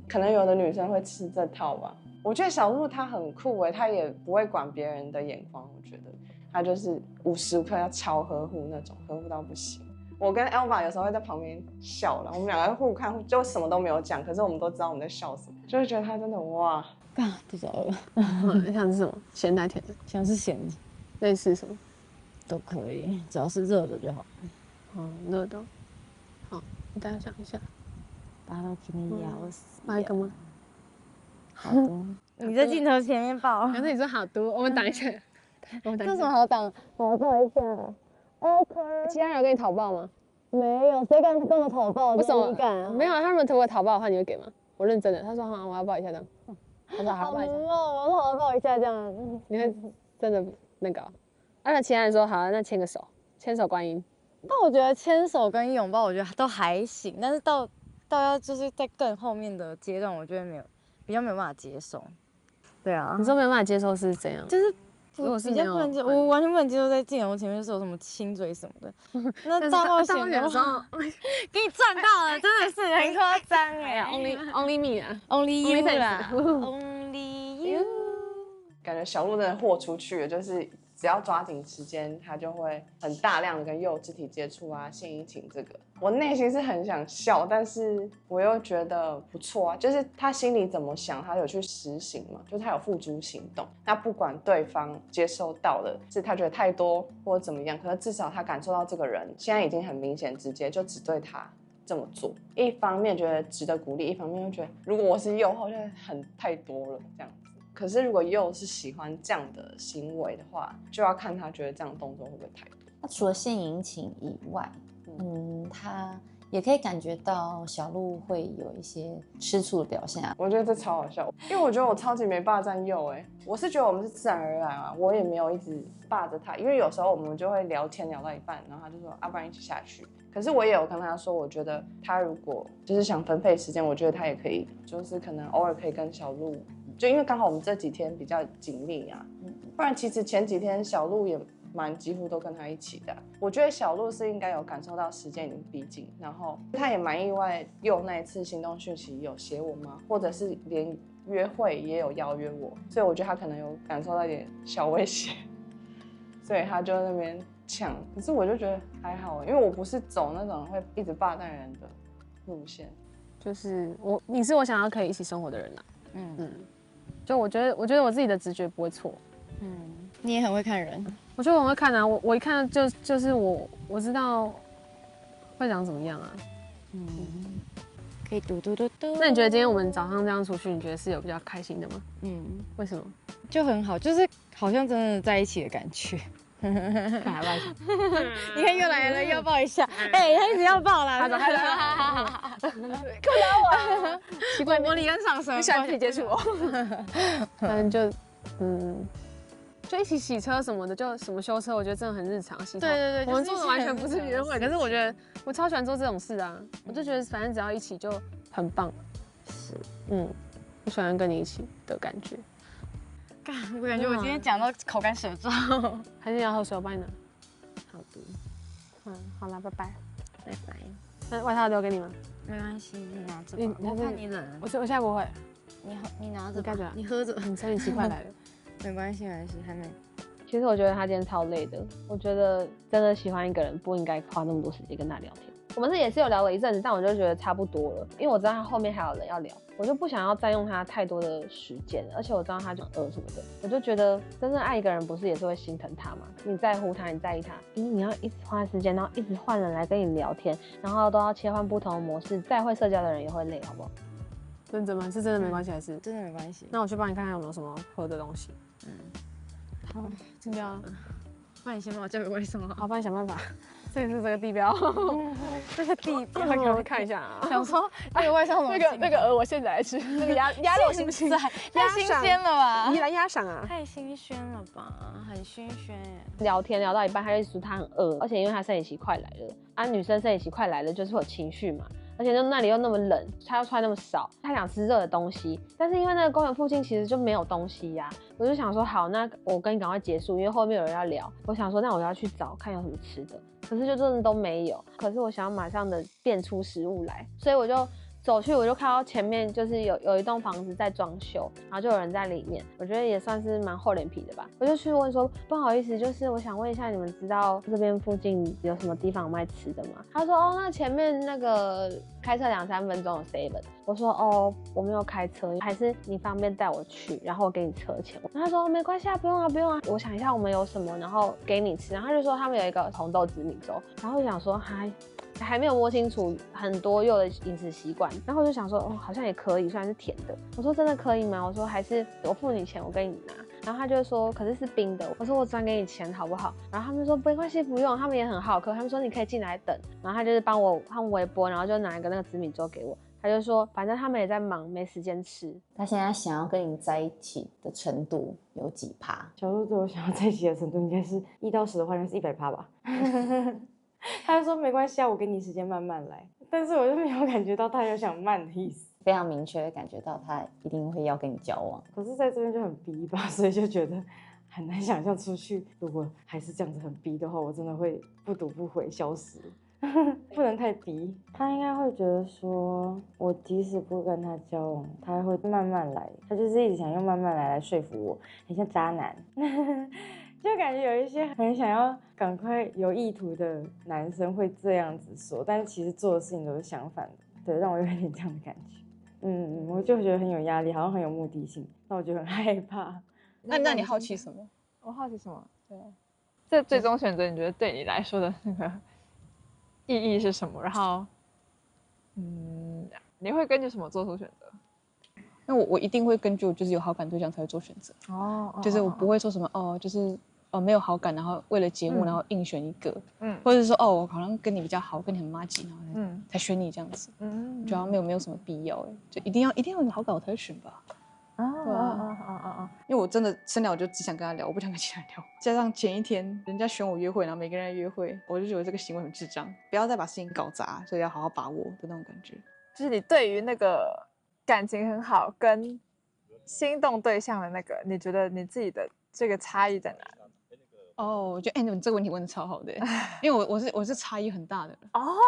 可能有的女生会吃这套吧。我觉得小鹿她很酷她也不会管别人的眼光，我觉得她就是无时无刻要超呵护那种，呵护到不行。我跟 Elva 有时候会在旁边笑了，我们两个互看，就什么都没有讲，可是我们都知道我们在笑什么，就会觉得他真的哇，肚子饿了。你想吃什么？咸的还甜的？想吃咸的，类似什么都可以，只要是热的就好。热的。好，你大家想一下。把它给你咬死。买一个吗？好多。你在镜头前面抱。可是你说好多，我们挡一下。这什么好挡？我抱一下。OK。其他人有跟你讨报吗？没有，谁敢跟我讨报？为什么？敢啊？没有，他们如果讨报的话，你会给吗？我认真的，他说好，我要抱一下这样。他说好，抱一下。我说我要抱一下这样。你会真的那个？那其他人说好，那牵个手，牵手观音。但我觉得牵手跟拥抱，我觉得都还行，但是到要就是在更后面的阶段，我觉得比较没有办法接受。对啊。你说没有办法接受是怎样？就是。如果是比较不能接，我完全不能接受在镜头前面是有什么亲嘴什么的。那大冒险的时候，给你赚到了，真的是很夸张哎。Only me 啊 ，Only you 啦 ，Only you。感觉小鹿真的豁出去了，就是只要抓紧时间，他就会很大量的跟柚肢体接触啊，献殷勤这个。我内心是很想笑，但是我又觉得不错啊，就是他心里怎么想，他有去实行嘛，就是他有付诸行动。那不管对方接收到的是他觉得太多或者怎么样，可是至少他感受到这个人现在已经很明显直接就只对他这么做。一方面觉得值得鼓励，一方面又觉得如果我是柚，好像很太多了这样子。可是如果柚是喜欢这样的行为的话，就要看他觉得这样的动作会不会太多。那除了献殷勤以外，他也可以感觉到小鹿会有一些吃醋的表现啊。我觉得这超好笑，因为我觉得我超级没霸占柚我是觉得我们是自然而然啊，我也没有一直霸着他，因为有时候我们就会聊天聊到一半，然后他就说不然一起下去。可是我也有跟他说，我觉得他如果就是想分配时间，我觉得他也可以，就是可能偶尔可以跟小鹿，就因为刚好我们这几天比较紧密啊，不然其实前几天小鹿也几乎都跟他一起的。我觉得小鹿是应该有感受到时间已经逼近，然后他也蛮意外，又那一次行动讯息有写我吗？或者是连约会也有邀约我，所以我觉得他可能有感受到一点小威胁，所以他就在那边抢。可是我就觉得还好，因为我不是走那种会一直霸占人的路线，就是你是我想要可以一起生活的人啦。就我觉得我自己的直觉不会错。你也很会看人。我觉得我很会看啊，我一看就是我知道会长怎么样啊。可以嘟嘟嘟嘟。那你觉得今天我们早上这样出去，你觉得是有比较开心的吗？为什么？就很好，就是好像真的在一起的感觉。看还抱一下，你看又来了，要抱一下。他一直要抱啦。他干嘛我？奇怪，我跟上身，你喜欢自己接触我。反正就就一起洗车什么的，就什么修车，我觉得真的很日常。洗车，对，我们做的完全不是约会，可是我觉得我超喜欢做这种事啊。我就觉得反正只要一起就很棒。是，我喜欢跟你一起的感觉。我感觉我今天讲到口干舌燥，还是你要喝水，我帮你拿。好的。好啦，拜拜。拜拜。那外套留给你吗？没关系，你拿着吧。我怕你冷。我现在不会。你拿着。你盖着。你喝着。你生理期快来了。没关系，还没。其实我觉得他今天超累的，我觉得真的喜欢一个人不应该花那么多时间跟他聊天。我们也是有聊了一阵子，但我就觉得差不多了，因为我知道他后面还有人要聊，我就不想要占用他太多的时间，而且我知道他就什么的，我就觉得真正爱一个人不是也是会心疼他吗？你在乎他，你在意他，你要一直花时间，然后一直换人来跟你聊天，然后都要切换不同的模式，再会社交的人也会累，好不好？认真吗？是真的没关系还是？真的没关系。那我去帮你看看有没有什么喝的东西。好，这样。那你先帮我交给卫生了。好，帮你想办法。这个是这个地标，这个地标，给我看一下啊。想说那个外商那个鹅我现在来吃，那个鸭肉行不行？太新鲜了吧？宜兰鸭赏啊，太新鲜了吧，很新鲜耶。聊天聊到一半，他就说他很饿，而且因为他生理期快来了啊，女生生理期快来了就是会有情绪嘛。而且就那里又那么冷，他又穿那么少，他想吃热的东西，但是因为那个公园附近其实就没有东西呀，我就想说好，那我跟你赶快结束，因为后面有人要聊，我想说那我要去找看有什么吃的，可是就真的都没有，可是我想要马上的变出食物来，所以我就走去，我就看到前面就是有一栋房子在装修，然后就有人在里面，我觉得也算是蛮厚脸皮的吧。我就去问说，不好意思，就是我想问一下，你们知道这边附近有什么地方卖吃的吗？他说哦，那前面那个开车2-3分钟有 7。我说哦，我没有开车，还是你方便带我去，然后我给你车钱。然后他说哦，没关系啊，不用啊，不用啊，我想一下我们有什么，然后给你吃。然后他就说他们有一个红豆紫米粥，然后我想说还没有摸清楚很多柚的饮食习惯，然后我就想说，哦，好像也可以，虽然是甜的。我说真的可以吗？我说还是我付你钱，我给你拿。然后他就说，可是是冰的。我说我转给你钱好不好？然后他们说没关系，不用。他们也很好客，他们说你可以进来等。然后他就是帮我看微波，然后就拿一个那个紫米粥给我。他就说，反正他们也在忙，没时间吃。他现在想要跟你在一起的程度有几趴？小鹿对我想要在一起的程度应该是1到10的话，应该是100%吧。他就说没关系啊，我给你时间慢慢来。但是我就没有感觉到他有想慢的意思，非常明确的感觉到他一定会要跟你交往。可是在这边就很逼吧，所以就觉得很难想象出去。如果还是这样子很逼的话，我真的会不读不回消失。不能太逼，他应该会觉得说，我即使不跟他交往，他会慢慢来。他就是一直想用慢慢来说服我，很像渣男。就感觉有一些很想要赶快有意图的男生会这样子说，但是其实做的事情都是相反的，对，让我有点这样的感觉。我就觉得很有压力，好像很有目的性，那我就很害怕。那你好奇什么？我好奇什么？对，这最终选择，你觉得对你来说的那个意义是什么？然后，你会根据什么做出选择？那我一定会根据就是有好感对象才会做选择。就是我不会说什么就是没有好感，然后为了节目然后硬选一个，或者是说我好像跟你比较好，跟你很麻吉，然后才选你这样子，就好像没有什么必要就一定要有好感我才会选吧。因为我真的生了我就只想跟他聊，我不想跟其他人聊。加上前一天人家选我约会，然后每个人约会，我就觉得这个行为很智障，不要再把事情搞砸，所以要好好把握的那种感觉。就是你对于那个感情很好跟心动对象的那个，你觉得你自己的这个差异在哪里？我觉得你这个问题问的超好的，因为我是差异很大的。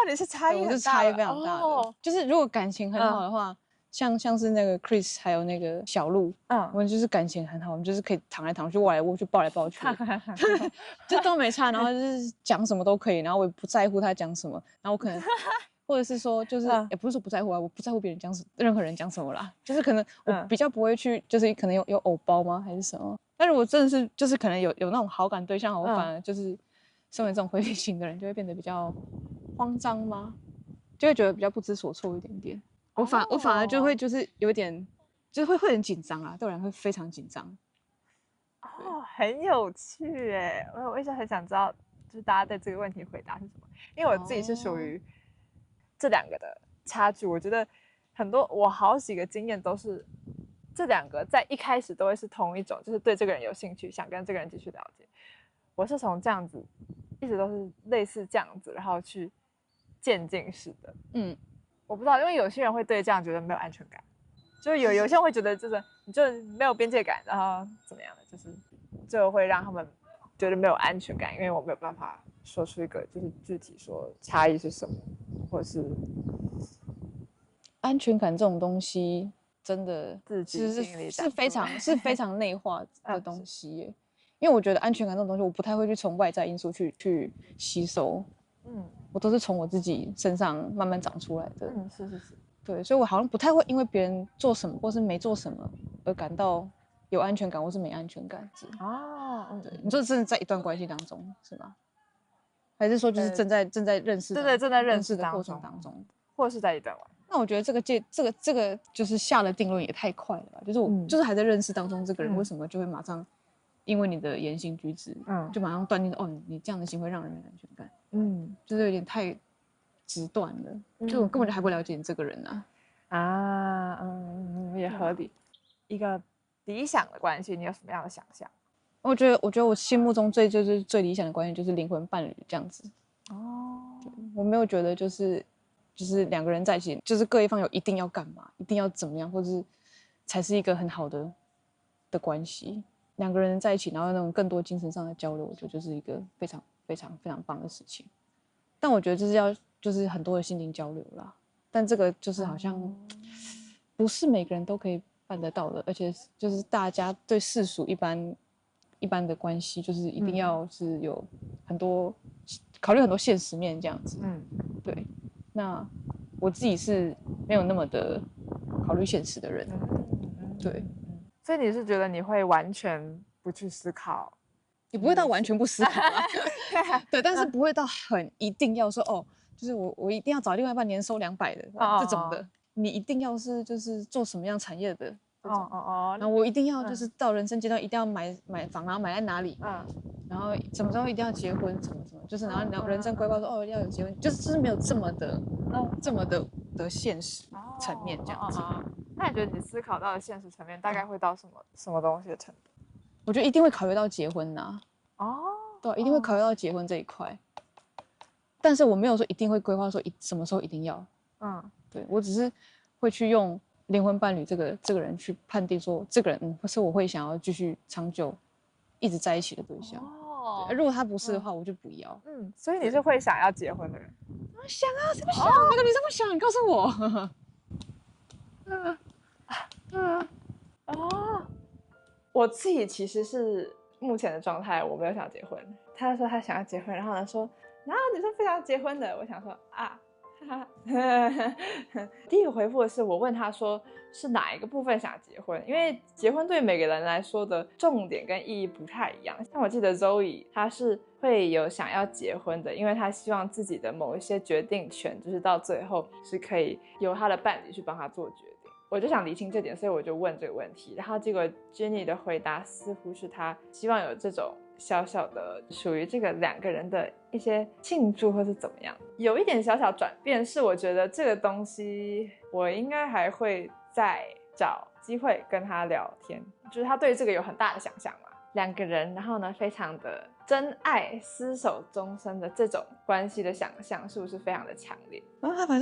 你是差异很大的，我是差异非常大的。就是如果感情很好的话，像是那个 Chris 还有那个小鹿，我们就是感情很好，我们就是可以躺来躺去、握来握去、抱来抱去，就都没差。然后就是讲什么都可以，然后我也不在乎他讲什么，然后我可能。或者是说，就是也不是说不在乎啊，我不在乎别人讲任何人讲什么啦，就是可能我比较不会去，就是可能有偶包吗，还是什么？但是我真的是就是可能有那种好感对象，我反而就是身为这种回避型的人，就会变得比较慌张吗？就会觉得比较不知所措一点点。我反而就会就是有点，就是会很紧张啊，对我来说会非常紧张。很有趣哎，我一直很想知道，就是大家对这个问题回答是什么？因为我自己是属于这两个的差距，我觉得我好几个经验都是这两个在一开始都会是同一种，就是对这个人有兴趣，想跟这个人继续了解。我是从这样子一直都是类似这样子，然后去渐进式的。我不知道，因为有些人会对这样觉得没有安全感，就是有些人会觉得就是你就没有边界感，然后怎么样的，就是就会让他们觉得没有安全感，因为我没有办法说出一个就是具体说差异是什么，或者是安全感这种东西真的自己心里是非常内化的东西耶。因为我觉得安全感这种东西，我不太会去从外在因素去吸收，我都是从我自己身上慢慢长出来的。是，对，所以我好像不太会因为别人做什么或是没做什么而感到有安全感或是没安全感。对，你说真的在一段关系当中是吗？还是说就是正在认识，对，正在认识的过程当中，或是在一段关系？那我觉得这个就是下了定论也太快了吧？就是我就是还在认识当中，这个人为什么就会马上因为你的言行举止，就马上断定你这样的行为让人没安全感，就是有点太直断了，就我根本就还不了解你这个人也合理。一个理想的关系，你有什么样的想象？我觉得我心目中最理想的关系就是灵魂伴侣这样子。我没有觉得就是两个人在一起，就是各一方有一定要干嘛，一定要怎么样，或者是才是一个很好的关系。两个人在一起，然后那种更多精神上的交流，我觉得就是一个非常非常非常棒的事情。但我觉得就是很多的心灵交流啦。但这个就是好像不是每个人都可以办得到的，而且就是大家对世俗一般的关系，就是一定要是有很多考虑很多现实面这样子。对。那我自己是没有那么的考虑现实的人。对。所以你是觉得你会完全不去思考？也不会到完全不思考啊。对，但是不会到很一定要说就是我一定要找另外一半年收200的这种的。你一定要是就是做什么样产业的？然后我一定要就是到人生阶段一定要买房，然后买在哪里？然后什么时候一定要结婚？什么，就是然后人生规划说要有结婚，就是没有这么的现实层面这样子。那你觉得你思考到的现实层面大概会到什么东西的程度？我觉得一定会考虑到结婚呐。对，一定会考虑到结婚这一块。但是我没有说一定会规划说什么时候一定要。对，我只是会去用灵魂伴侣这个人去判定说这个人是我会想要继续长久一直在一起的对象。如果他不是的话，我就不要。所以你是会想要结婚的人？想啊，谁不想？哪个女生不想？你告诉我。我自己其实是目前的状态，我没有想结婚。他说他想要结婚，然后呢说，然后你说非常结婚的，我想说第一个回复的是我问他说是哪一个部分想结婚，因为结婚对每个人来说的重点跟意义不太一样。像我记得 Zoe 她是会有想要结婚的，因为她希望自己的某一些决定权就是到最后是可以由她的伴侣去帮她做决定。我就想厘清这点，所以我就问这个问题，然后结果 Jenny 的回答似乎是她希望有这种小小的属于这个两个人的一些庆祝或是怎么样，有一点小小转变是我觉得这个东西我应该还会再找机会跟他聊天，就是他对这个有很大的想象嘛，两个人然后呢非常的真爱厮守终身的这种关系的想象是不是非常的强烈？反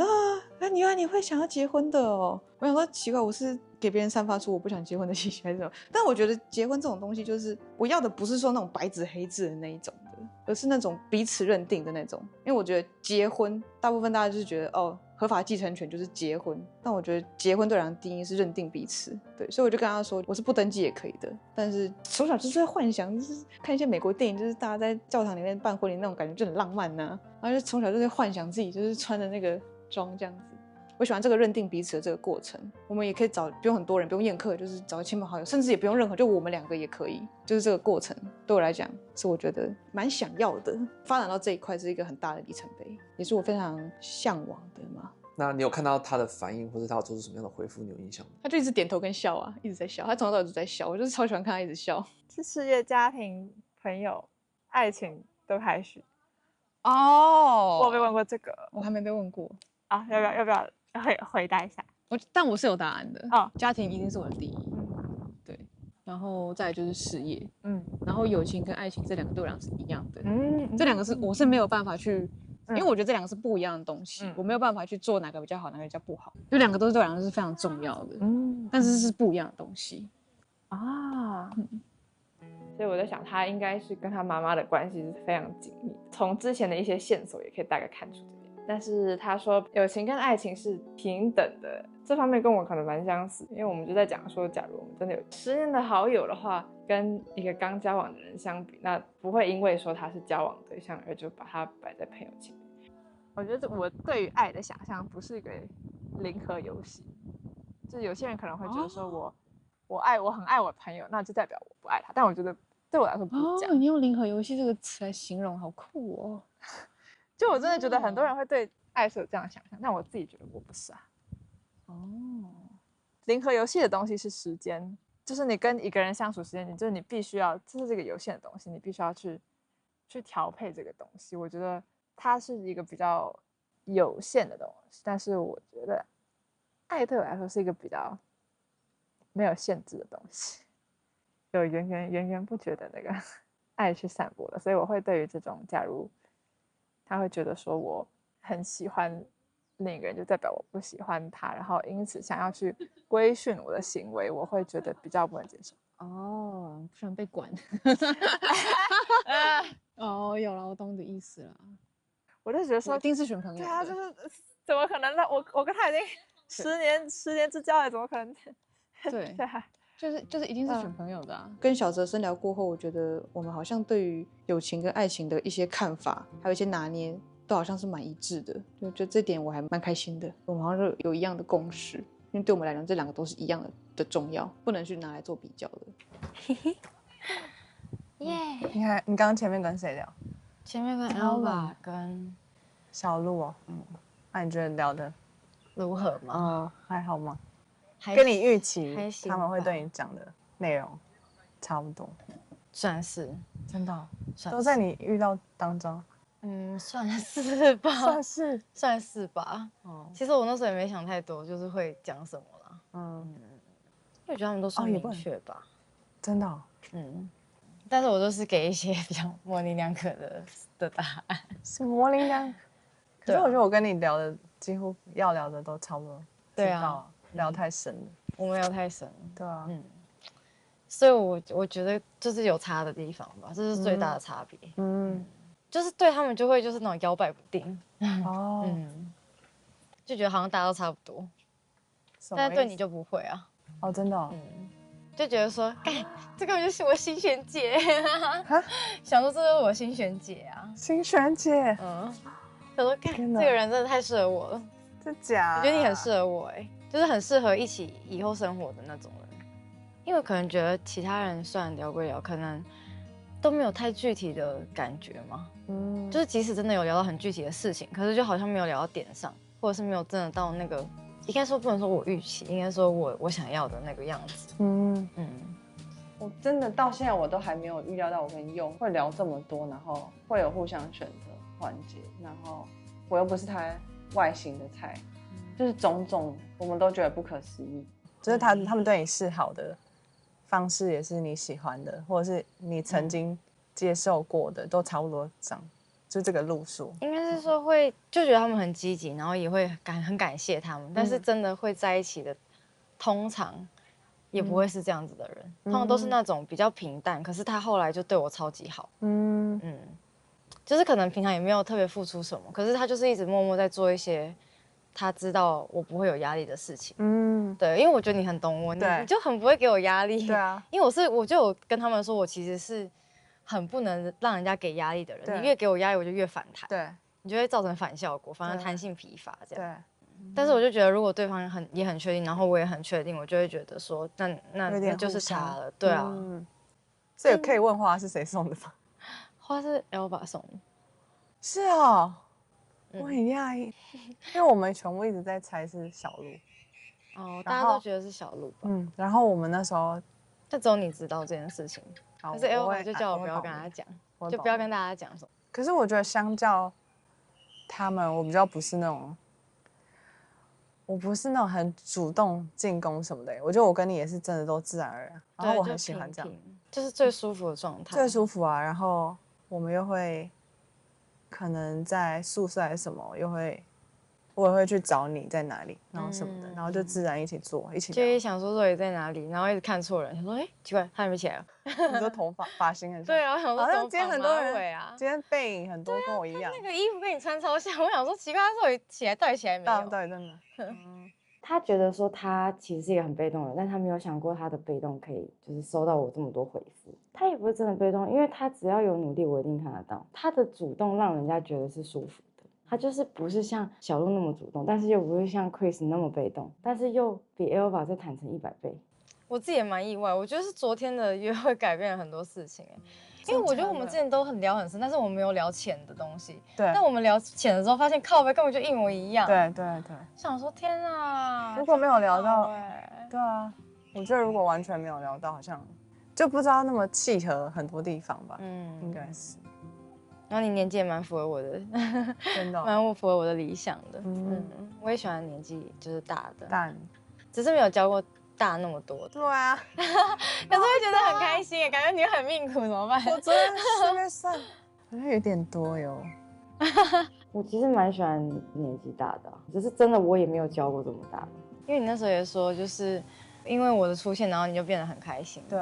正你会想要结婚的哦。我想说奇怪，我是给别人散发出我不想结婚的气息还是什么？但我觉得结婚这种东西，就是我要的不是说那种白纸黑字的那一种的，而是那种彼此认定的那种。因为我觉得结婚，大部分大家就是觉得合法继承权就是结婚，但我觉得结婚对人的定义是认定彼此。对，所以我就跟他说，我是不登记也可以的，但是从小就是在幻想，就是看一些美国电影，就是大家在教堂里面办婚礼那种感觉就很浪漫啊，然后就从小就在幻想自己就是穿的那个妆这样子。我喜欢这个认定彼此的这个过程，我们也可以找不用很多人，不用宴客，就是找亲朋好友，甚至也不用任何，就我们两个也可以。就是这个过程对我来讲是我觉得蛮想要的，发展到这一块是一个很大的里程碑，也是我非常向往的嘛。那你有看到他的反应，或者他有做出什么样的回复，你有印象吗？他就一直点头跟笑啊，一直在笑，他从头到尾都在笑，我就是超喜欢看他一直笑。是事业、家庭、朋友、爱情都排序哦。我有被问过这个，我还没被问过啊，要不要回答一下？但我是有答案的。家庭一定是我的第一。对，然后再来就是事业。然后友情跟爱情这两个对我来讲是一样的。这两个我是没有办法去，因为我觉得这两个是不一样的东西，我没有办法去做哪个比较好，哪个比较不好。就两个都是对我来讲是非常重要的。但是是不一样的东西啊。所以我在想，他应该是跟他妈妈的关系是非常紧密，从之前的一些线索也可以大概看出这点。但是他说友情跟爱情是平等的，这方面跟我可能蛮相似，因为我们就在讲说，假如我们真的有10年的好友的话，跟一个刚交往的人相比，那不会因为说他是交往对象而就把他摆在朋友前面。我觉得我对于爱的想象不是一个零和游戏，就是有些人可能会觉得说我很爱我朋友，那就代表我不爱他，但我觉得对我来说不是这样。你用零和游戏这个词来形容，好酷哦！就我真的觉得很多人会对爱是有这样的想象，但我自己觉得我不是啊。零和游戏的东西是时间，就是你跟一个人相处时间，就是你必须要，这是这个游戏的东西，你必须要去调配这个东西。我觉得它是一个比较有限的东西，但是我觉得爱对我来说是一个比较没有限制的东西，有源源不绝的那个爱去散播的，所以我会对于这种，假如他会觉得说我很喜欢另一个人，就代表我不喜欢他，然后因此想要去规训我的行为，我会觉得比较不能接受。哦，不想被管。哦，有了，我懂你的意思了。我就觉得说一定是选朋友。对啊，就是怎么可能呢？我跟他已经10年之交了，怎么可能？对对啊，就是一定是选朋友的啊。跟小泽深聊过后，我觉得我们好像对于友情跟爱情的一些看法，还有一些拿捏，都好像是蛮一致的。我觉得这点我还蛮开心的，我们好像是有一样的共识，因为对我们来讲，这2个都是一样的重要，不能去拿来做比较的。耶！你看，你刚刚前面跟谁聊？前面跟 Elva 跟小鹿哦。那你觉得聊的如何吗？还好吗？跟你预期他们会对你讲的内容差不多，算是真的都在你预料当中。算是吧，算是吧。其实我那时候也没想太多，就是会讲什么啦。因为我觉得他们都算明确吧。真的。但是我都是给一些比较模棱两可的答案。是模棱两可。可是我觉得我跟你聊的几乎要聊的都差不多。对啊。聊太深了，我们聊太深了，对啊，所以我觉得就是有差的地方吧，这是最大的差别，就是对他们就会就是那种摇摆不定，就觉得好像大家都差不多，但是对你就不会啊，真的哦，就觉得说，这个就是我新璇姐，想说这是我新璇姐啊，新璇姐，他说，这个人真的太适合我了，真假？我觉得你很适合我就是很适合一起以后生活的那种人，因为可能觉得其他人虽然聊归聊，可能都没有太具体的感觉嘛，就是即使真的有聊到很具体的事情，可是就好像没有聊到点上，或者是没有真的到那个，应该说不能说我预期，应该说我想要的那个样子。我真的到现在我都还没有预料到我跟佑会聊这么多，然后会有互相选择环节，然后我又不是他外形的菜。就是种种，我们都觉得不可思议。就是他们对你示好的方式也是你喜欢的，或者是你曾经接受过的，都差不多这样，就这个路数。应该是说会就觉得他们很积极，然后也会很感谢他们，但是真的会在一起的，通常也不会是这样子的人，通常都是那种比较平淡，可是他后来就对我超级好。就是可能平常也没有特别付出什么，可是他就是一直默默在做一些。他知道我不会有压力的事情，对，因为我觉得你很懂我，你就很不会给我压力，对啊，因为我就有跟他们说，我其实是很不能让人家给压力的人，你越给我压力，我就越反弹，对，你就会造成反效果，反而弹性疲乏这样，对。但是我就觉得，如果对方也很确定，然后我也很确定，我就会觉得说，那就是差了，对啊。这个可以问花是谁送的吗？花是 Elva 送的，是哦。我很讶异，因为我们全部一直在猜是小鹿，大家都觉得是小鹿吧。然后我们那时候，但只有你知道这件事情，可是 Elva 就叫我不要跟他讲，就不要跟大家讲什么。可是我觉得相较他们，我比较不是那种，我不是那种很主动进攻什么的。我觉得我跟你也是真的都自然而然，然后我很喜欢这样，就是最舒服的状态，最舒服啊。然后我们又会。可能在宿舍还是什么，又会，我也会去找你在哪里，然后什么的，然后就自然一起做，一起聊。就一想说Zoe在哪里，然后一直看错人，想说奇怪，他还没起来了。你说头发型很像。对啊，我想说好像今天很多人啊，今天背影很多跟我一样。那个衣服跟你穿超像，我想说奇怪，他Zoe起来到底起来没有？到底真的。他觉得说他其实是一个很被动的人，但他没有想过他的被动可以就是收到我这么多回复。他也不是真的被动，因为他只要有努力，我一定看得到。他的主动让人家觉得是舒服的，他就是不是像小鹿那么主动，但是又不会像 Chris 那么被动，但是又比 Elva 再坦诚100倍。我自己也蛮意外，我觉得是昨天的约会改变了很多事情因为我觉得我们之前都聊很深，但是我们没有聊浅的东西。对。但我们聊浅的时候，发现靠北根本就一模一样。对。想说天啊，如果没有聊到，对啊，我觉得如果完全没有聊到，好像就不知道那么契合很多地方吧。应该是。然后你年纪也蛮符合我的，真的，蛮符合我的理想的。我也喜欢年纪就是大的，只是没有交过大那么多的。对啊，可是会觉得很开心耶，感觉你很命苦，怎么办？我昨天顺便算，好像有点多哟。我其实蛮喜欢年纪大的，只是真的我也没有交过这么大的。因为你那时候也说，就是因为我的出现，然后你就变得很开心。对，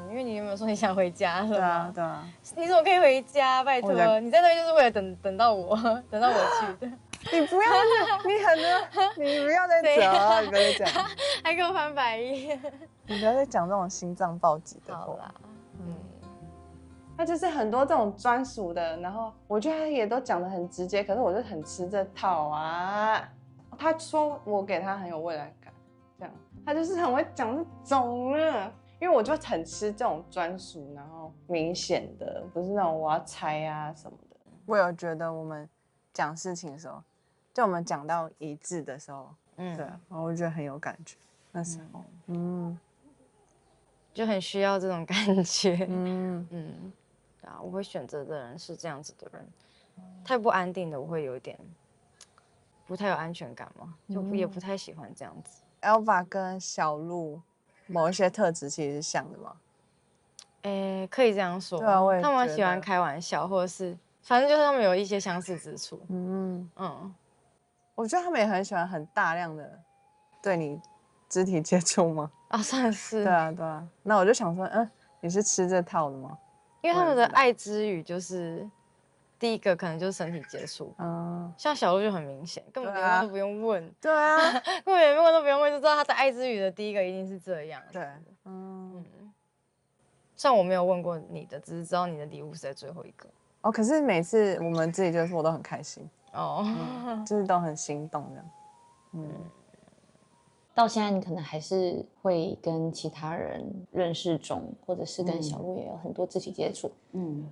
因为你有没有说你想回家了？对啊。你怎么可以回家？拜托，你在那边就是为了等到我，等到我去的。你不要，你不要再讲，你不要再讲，还给我翻白眼。你不要再讲这种心脏暴击的话。他就是很多这种专属的，然后我觉得他也都讲得很直接，可是我就很吃这套啊。他说我给他很有未来感，这样他就是很会讲这种了，因为我就很吃这种专属，然后明显的，不是那种我要猜啊什么的。我有觉得我们讲事情的时候，就我们讲到一致的时候，对，然后我觉得很有感觉，那时候，就很需要这种感觉，对啊，我会选择的人是这样子的人，太不安定的我会有一点不太有安全感嘛，就也不太喜欢这样子。Elva 跟小鹿某一些特质其实是像的吗？可以这样说，对啊，我也他们喜欢开玩笑，或者是反正就是他们有一些相似之处。我觉得他们也很喜欢很大量的对你肢体接触吗？算是。对啊。那我就想说，你是吃这套的吗？因为他们的爱之语就是第一个可能就是身体接触，像小鹿就很明显，根本连问都不用问。对啊，根本连问都不用问就知道他的爱之语的第一个一定是这样。对，虽然我没有问过你的，只是知道你的礼物是在最后一个。可是每次我们自己就说我都很开心，就是都很心动这样。到现在你可能还是会跟其他人认识中，或者是跟小鹿也有很多肢体接触。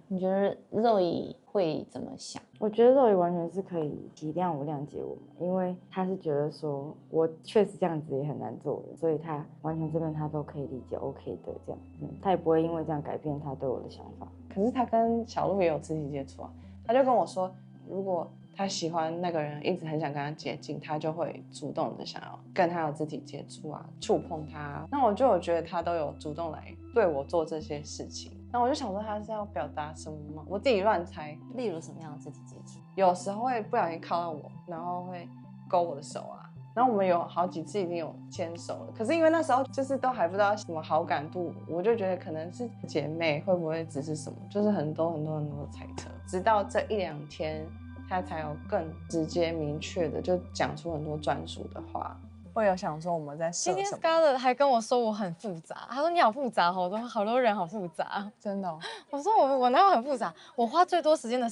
你觉得Zoe会怎么想？我觉得Zoe完全是可以体谅我、谅解我们，因为他是觉得说我确实这样子也很难做人，所以他完全这边他都可以理解 ，OK 的这样。他也不会因为这样改变他对我的想法。可是他跟小鹿也有肢体接触啊，他就跟我说，如果他喜欢那个人，一直很想跟他接近，他就会主动的想要跟他有肢体接触啊，触碰他。那我就有觉得他都有主动来对我做这些事情。那我就想说他是要表达什么吗？我自己乱猜，例如什么样的肢体接触？有时候会不小心靠到我，然后会勾我的手啊。然后我们有好几次已经有牵手了，可是因为那时候就是都还不知道什么好感度，我就觉得可能是姐妹，会不会只是什么，就是很多的猜测。直到这1-2天，他才有更直接明确的就讲出很多专属的话。我有想说我们在射什么？今天 Scarlett 还跟我说我很复杂，他说你好复杂，好多人好复杂，真的。我说我哪有很复杂？我花最多时间的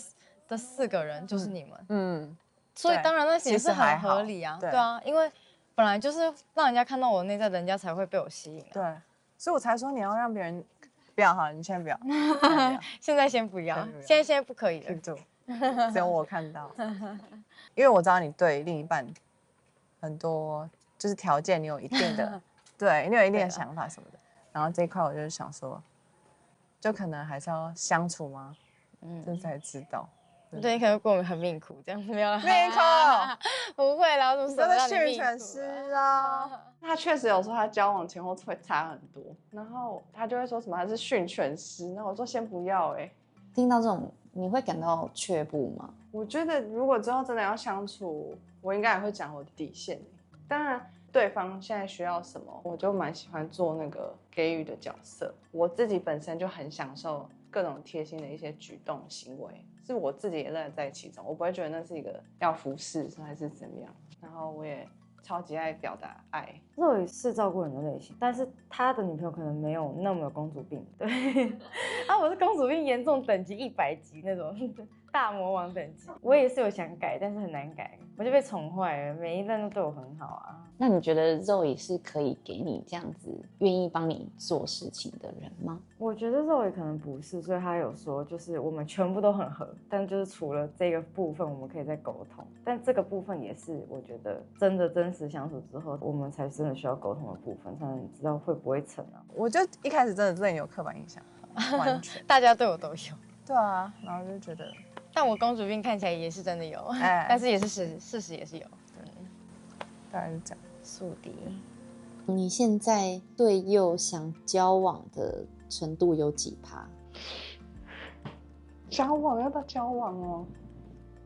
4个人就是你们，所以当然那也是很合理啊，对啊，因为本来就是让人家看到我的内在，人家才会被我吸引。对，所以我才说你要让别人不要哈，你先不要，现在先不要，现在不可以了，只有我看到，因为我知道你对另一半很多就是条件，你有一定的，对你有一定的想法什么的。然后这一块我就是想说，就可能还是要相处吗？这才知道。对，你可能过得很命苦，这样没有啦。命苦？不会啦，我怎么真的训犬师啊？他确实有说他交往前后会差很多，然后他就会说什么他是训犬师，然后我说先不要听到这种，你会感到却步吗？我觉得如果之后真的要相处，我应该也会讲我的底线。当然，对方现在需要什么，我就蛮喜欢做那个给予的角色。我自己本身就很享受各种贴心的一些举动行为，是我自己也乐在其中，我不会觉得那是一个要服侍还是怎么样。然后我也超级爱表达爱。Zoe是照顾人的类型，但是他的女朋友可能没有那么有公主病。对，我是公主病严重等级100级那种大魔王等级。我也是有想改，但是很难改，我就被宠坏了，每一任都对我很好啊。那你觉得 Zoe 是可以给你这样子愿意帮你做事情的人吗？我觉得 Zoe 可能不是，所以他有说就是我们全部都很合，但就是除了这个部分我们可以再沟通，但这个部分也是我觉得真实相处之后，我们才真的需要沟通的部分，才能知道会不会成啊。我就一开始真的对你有刻板印象，完全大家对我都有。对啊，然后就觉得，但我公主病看起来也是真的有，但是也是事实也是有。大概是这样。宿敌，你现在对佑想交往的程度有几%？交往要到交往哦，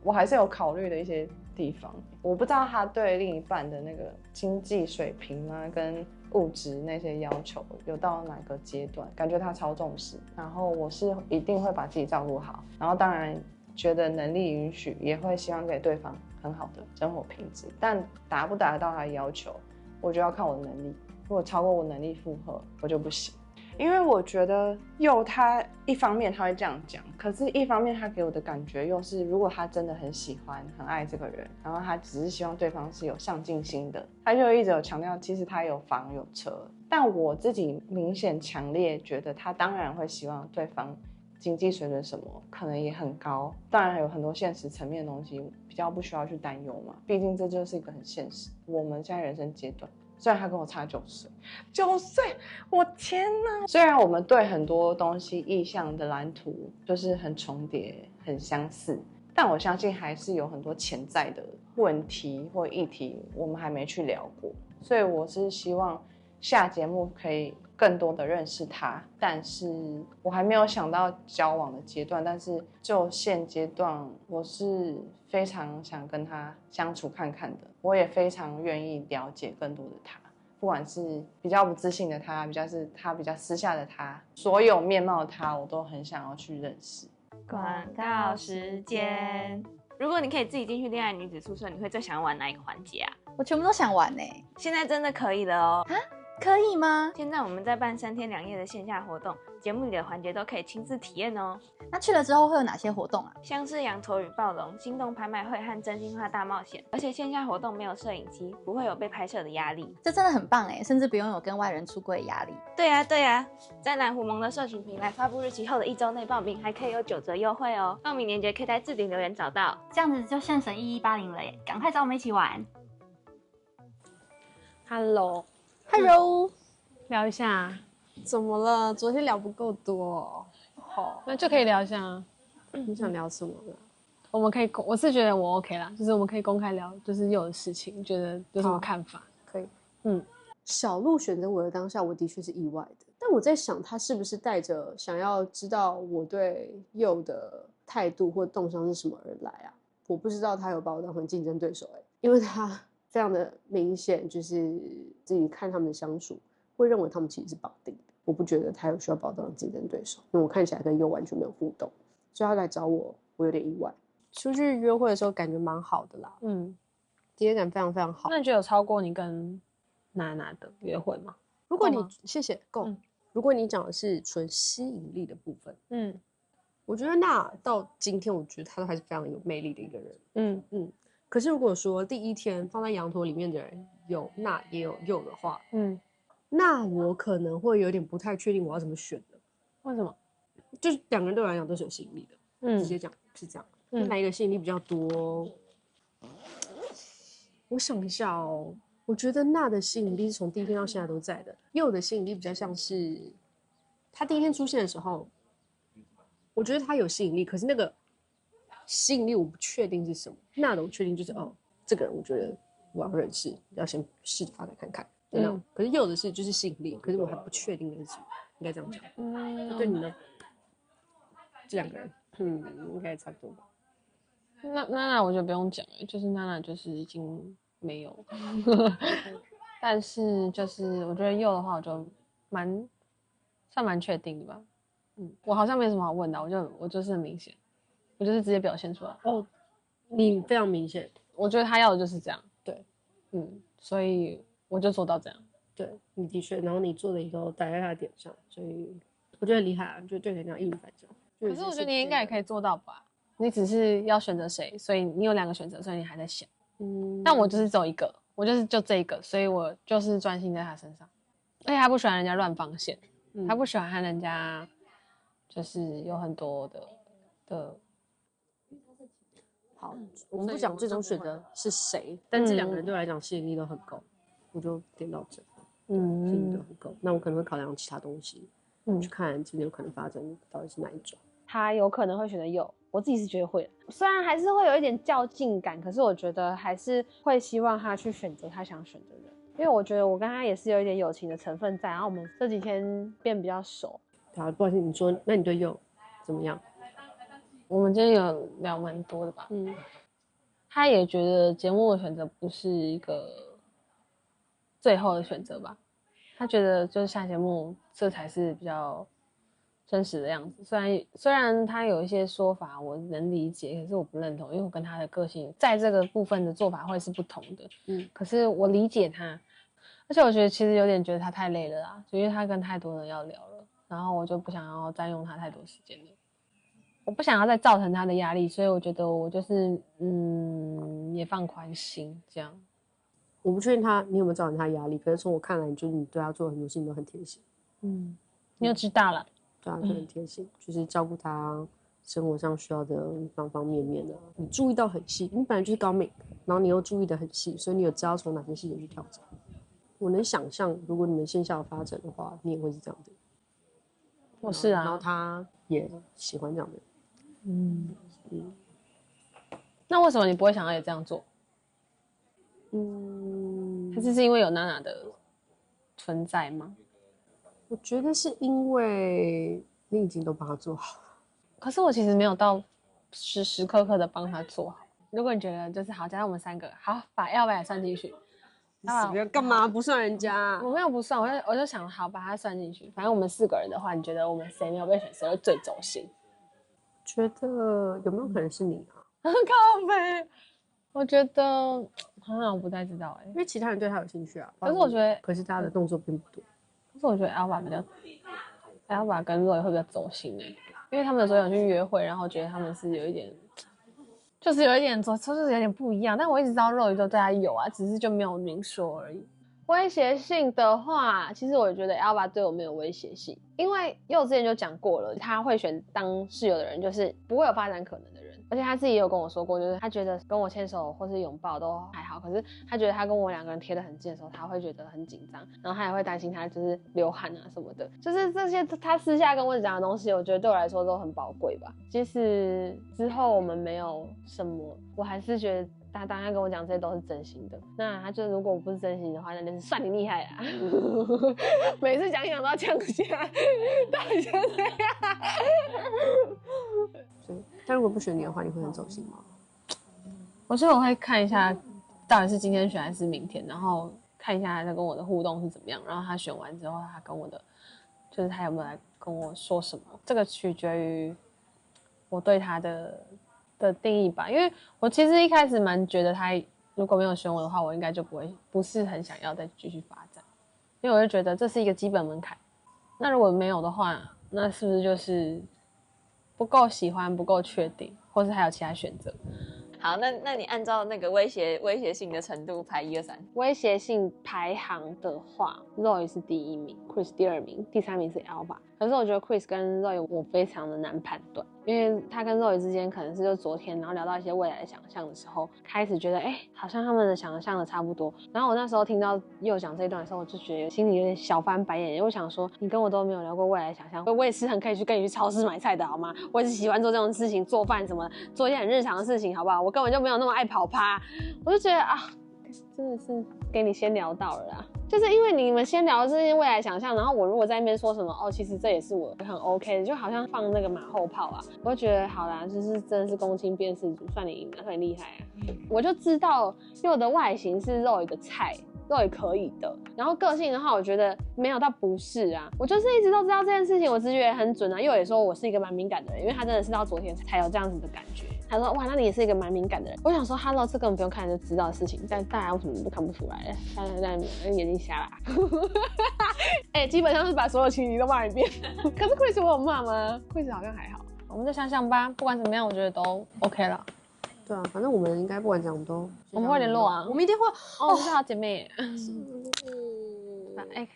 我还是有考虑的一些地方。我不知道他对另一半的那个经济水平啊，跟物质那些要求有到哪个阶段，感觉他超重视。然后我是一定会把自己照顾好，然后当然觉得能力允许，也会希望给对方很好的生活品质。但达不达得到他的要求，我就要看我的能力。如果超过我能力负荷，我就不行。因为我觉得佑他一方面他会这样讲，可是一方面他给我的感觉又是，如果他真的很喜欢很爱这个人，然后他只是希望对方是有上进心的，他就一直有强调其实他有房有车。但我自己明显强烈觉得他当然会希望对方经济水准什么可能也很高，当然还有很多现实层面的东西比较不需要去担忧嘛，毕竟这就是一个很现实我们现在人生阶段。虽然他跟我差9岁，9岁，我天哪！虽然我们对很多东西意向的蓝图就是很重叠、很相似，但我相信还是有很多潜在的问题或议题我们还没去聊过。所以我是希望下节目可以更多的认识他，但是我还没有想到交往的阶段。但是就现阶段，我是非常想跟他相处看看的，我也非常愿意了解更多的他，不管是比较不自信的他，比较私下的他，所有面貌的他，我都很想要去认识。广告时间，如果你可以自己进去恋爱女子宿舍，你会最想要玩哪一个环节啊？我全部都想玩欸。现在真的可以了哦。啊？可以吗？现在我们在办3天2夜的线下活动，节目里的环节都可以亲自体验哦。那去了之后会有哪些活动啊？像是羊驼与暴龙、心动拍卖会和真心话大冒险。而且线下活动没有摄影机，不会有被拍摄的压力。这真的很棒欸，甚至不用有跟外人出柜的压力。对啊，在蓝狐盟的社群平台发布日期后的1周内报名，还可以有9折优惠哦。报名链接可以在置顶留言找到。这样子就现省1180了耶！赶快找我们一起玩。Hello，聊一下，怎么了？昨天聊不够多哦，那就可以聊一下啊。你想聊什么呢？我们可以，我是觉得我 OK 啦，就是我们可以公开聊，就是有的事情，觉得有什么看法？可以。小鹿选择我的当下，我的确是意外的，但我在想，他是不是带着想要知道我对佑的态度或动向是什么而来啊？我不知道他有把我当成竞争对手因为他非常的明显，就是自己看他们的相处，会认为他们其实是绑定的。我不觉得他有需要把我当成竞争对手，因为我看起来跟佑完全没有互动，所以他来找我，我有点意外。出去约会的时候感觉蛮好的啦，体验感非常非常好。那你觉得有超过你跟娜娜的约会吗？如果你谢谢够，如果你讲的是纯吸引力的部分，我觉得那到今天，我觉得他都还是非常有魅力的一个人，可是如果说第一天放在羊驼里面的人有那也有佑的话，那我可能会有点不太确定我要怎么选的。为什么？就是2个人对我来讲都是有吸引力的，直接讲是这样。哪一个吸引力比较多？我想一下哦，我觉得那的吸引力是从第一天到现在都在的，佑的吸引力比较像是他第一天出现的时候，我觉得他有吸引力，可是那个吸引力我不确定是什么。那的我确定就是这个人我觉得我要认识，要先试着发展看看。可是佑的是就是吸引力，可是我还不确定的是什么，应该这样讲。对你呢？这2个人应该差不多吧。娜娜我觉得不用讲了，就是娜娜就是已经没有，但是就是我觉得佑的话，我就算蛮确定的吧。我好像没什么好问的，我就是很明显，我就是直接表现出来。哦，你非常明显，我觉得他要的就是这样。对，所以我就做到这样。对，你的确，然后你做了以后打在他的点上，所以我觉得很厉害啊，就对你来讲一语反将。可是我觉得你应该也可以做到吧？你只是要选择谁，所以你有2个选择，所以你还在想。但我就是只有一个，我就这一个，所以我就是专心在他身上。而且他不喜欢人家乱放线，他不喜欢和人家就是有很多的。好，我们不讲最终选择是谁，但这2个人对我来讲吸引力都很高，我就点到这。吸引力都很高，那我可能会考量其他东西，去看今天有可能发生到底是哪一种。他有可能会选择有，我自己是觉得会，虽然还是会有一点较劲感，可是我觉得还是会希望他去选择他想选的人，因为我觉得我跟他也是有一点友情的成分在，然后我们这几天变比较熟。好，不好意思，你说，那你对佑怎么样？我们今天有聊蛮多的吧？他也觉得节目的选择不是一个最后的选择吧，他觉得就是下节目这才是比较真实的样子。虽然他有一些说法我能理解，可是我不认同，因为我跟他的个性在这个部分的做法会是不同的。可是我理解他，而且我觉得其实有点觉得他太累了啦，就因为他跟太多人要聊了，然后我就不想要占用他太多时间了，我不想要再造成他的压力，所以我觉得我就是也放宽心这样。我不确定你有没有造成他压力，可是从我看来，就是你对他做很多事情都很贴心。你又知道了。对啊，就很贴心，就是照顾他生活上需要的方方面面的。你注意到很细，你本来就是高敏，然后你又注意的很细，所以你有知道从哪些细节去调整。我能想象，如果你们线下有发展的话，你也会是这样的。我是啊，然后他也喜欢这样的人。那为什么你不会想要也这样做？还是因为有娜娜的存在吗？我觉得是因为你已经都帮他做好了。可是我其实没有到时时刻刻的帮他做好。如果你觉得就是好，加上我们3个，好，把要不要算进去？不要干嘛不算人家？我没有不算，我就想好把它算进去。反正我们4个人的话，你觉得我们谁没有被选，谁会最走心？觉得有没有可能是你啊？靠北，我觉得我不太知道因为其他人对他有兴趣啊。可是我觉得，可是他的动作并不多。可是我觉得 Alba 跟 Roy 会比较走心因为他们有时候想去约会，然后觉得他们是有一点，就是有点不一样。但我一直知道 Roy 都对他有啊，只是就没有明说而已。威胁性的话，其实我觉得 Alba 对我没有威胁性，因为我之前就讲过了，他会选当室友的人，就是不会有发展可能的人。而且他自己也有跟我说过，就是他觉得跟我牵手或是拥抱都还好，可是他觉得他跟我2个人贴得很近的时候，他会觉得很紧张，然后他也会担心他就是流汗啊什么的，就是这些他私下跟我讲的东西，我觉得对我来说都很宝贵吧。即使之后我们没有什么，我还是觉得他当他跟我讲这些都是真心的。那他就如果不是真心的话，那就是算你厉害啦。每次讲一讲都要呛下，到底是这样？但如果不选你的话，你会很走心吗？我觉得我会看一下，到底是今天选还是明天，然后看一下他跟我的互动是怎么样。然后他选完之后，他跟我的，就是他有没有来跟我说什么，这个取决于我对他的定义吧。因为我其实一开始蛮觉得他如果没有选我的话，我应该就不是很想要再继续发展，因为我就觉得这是一个基本门槛。那如果没有的话，那是不是就是不够喜欢、不够确定，或是还有其他选择？好，那你按照那个威胁性的程度排1、2、3。威胁性排行的话 ，Roy 是第1名 ，Chris 第2名，第3名是 Alba。可是我觉得 Chris 跟 Roy 我非常的难判断，因为他跟 Roy 之间可能是就昨天，然后聊到一些未来的想象的时候，开始觉得好像他们的想象的差不多。然后我那时候听到佑讲这一段的时候，我就觉得心里有点小翻白眼，因为我想说你跟我都没有聊过未来的想象，我也是很可以跟你去超市买菜的好吗？我也是喜欢做这种事情，做饭什么的，做一些很日常的事情，好不好？我根本就没有那么爱跑趴，我就觉得真的是给你先聊到了啦，就是因为你们先聊这些未来想象，然后我如果在那边说什么哦，其实这也是我很 OK 的，就好像放那个马后炮啊，我就觉得好啦，就是真的是公亲辨识组，算你赢了，很厉害啊。我就知道佑的外形是Zoe的菜。都也可以的，然后个性的话，我觉得没有到不是啊，我就是一直都知道这件事情，我直觉很准啊。佑也说我是一个蛮敏感的人，因为他真的是到昨天才有这样子的感觉。他说哇，那你也是一个蛮敏感的人。我想说 ，Hello， 这根本不用看就知道的事情，但大家为什么都看不出来呢？大家眼睛瞎啦。基本上是把所有情敌都骂一遍。可是 Chris 我有骂吗 ？Chris 好像还好。我们再想想吧，不管怎么样，我觉得都 OK 了。对啊，反正我们应该不管怎样，我们会联络啊，我们一定会。我们是好姐妹。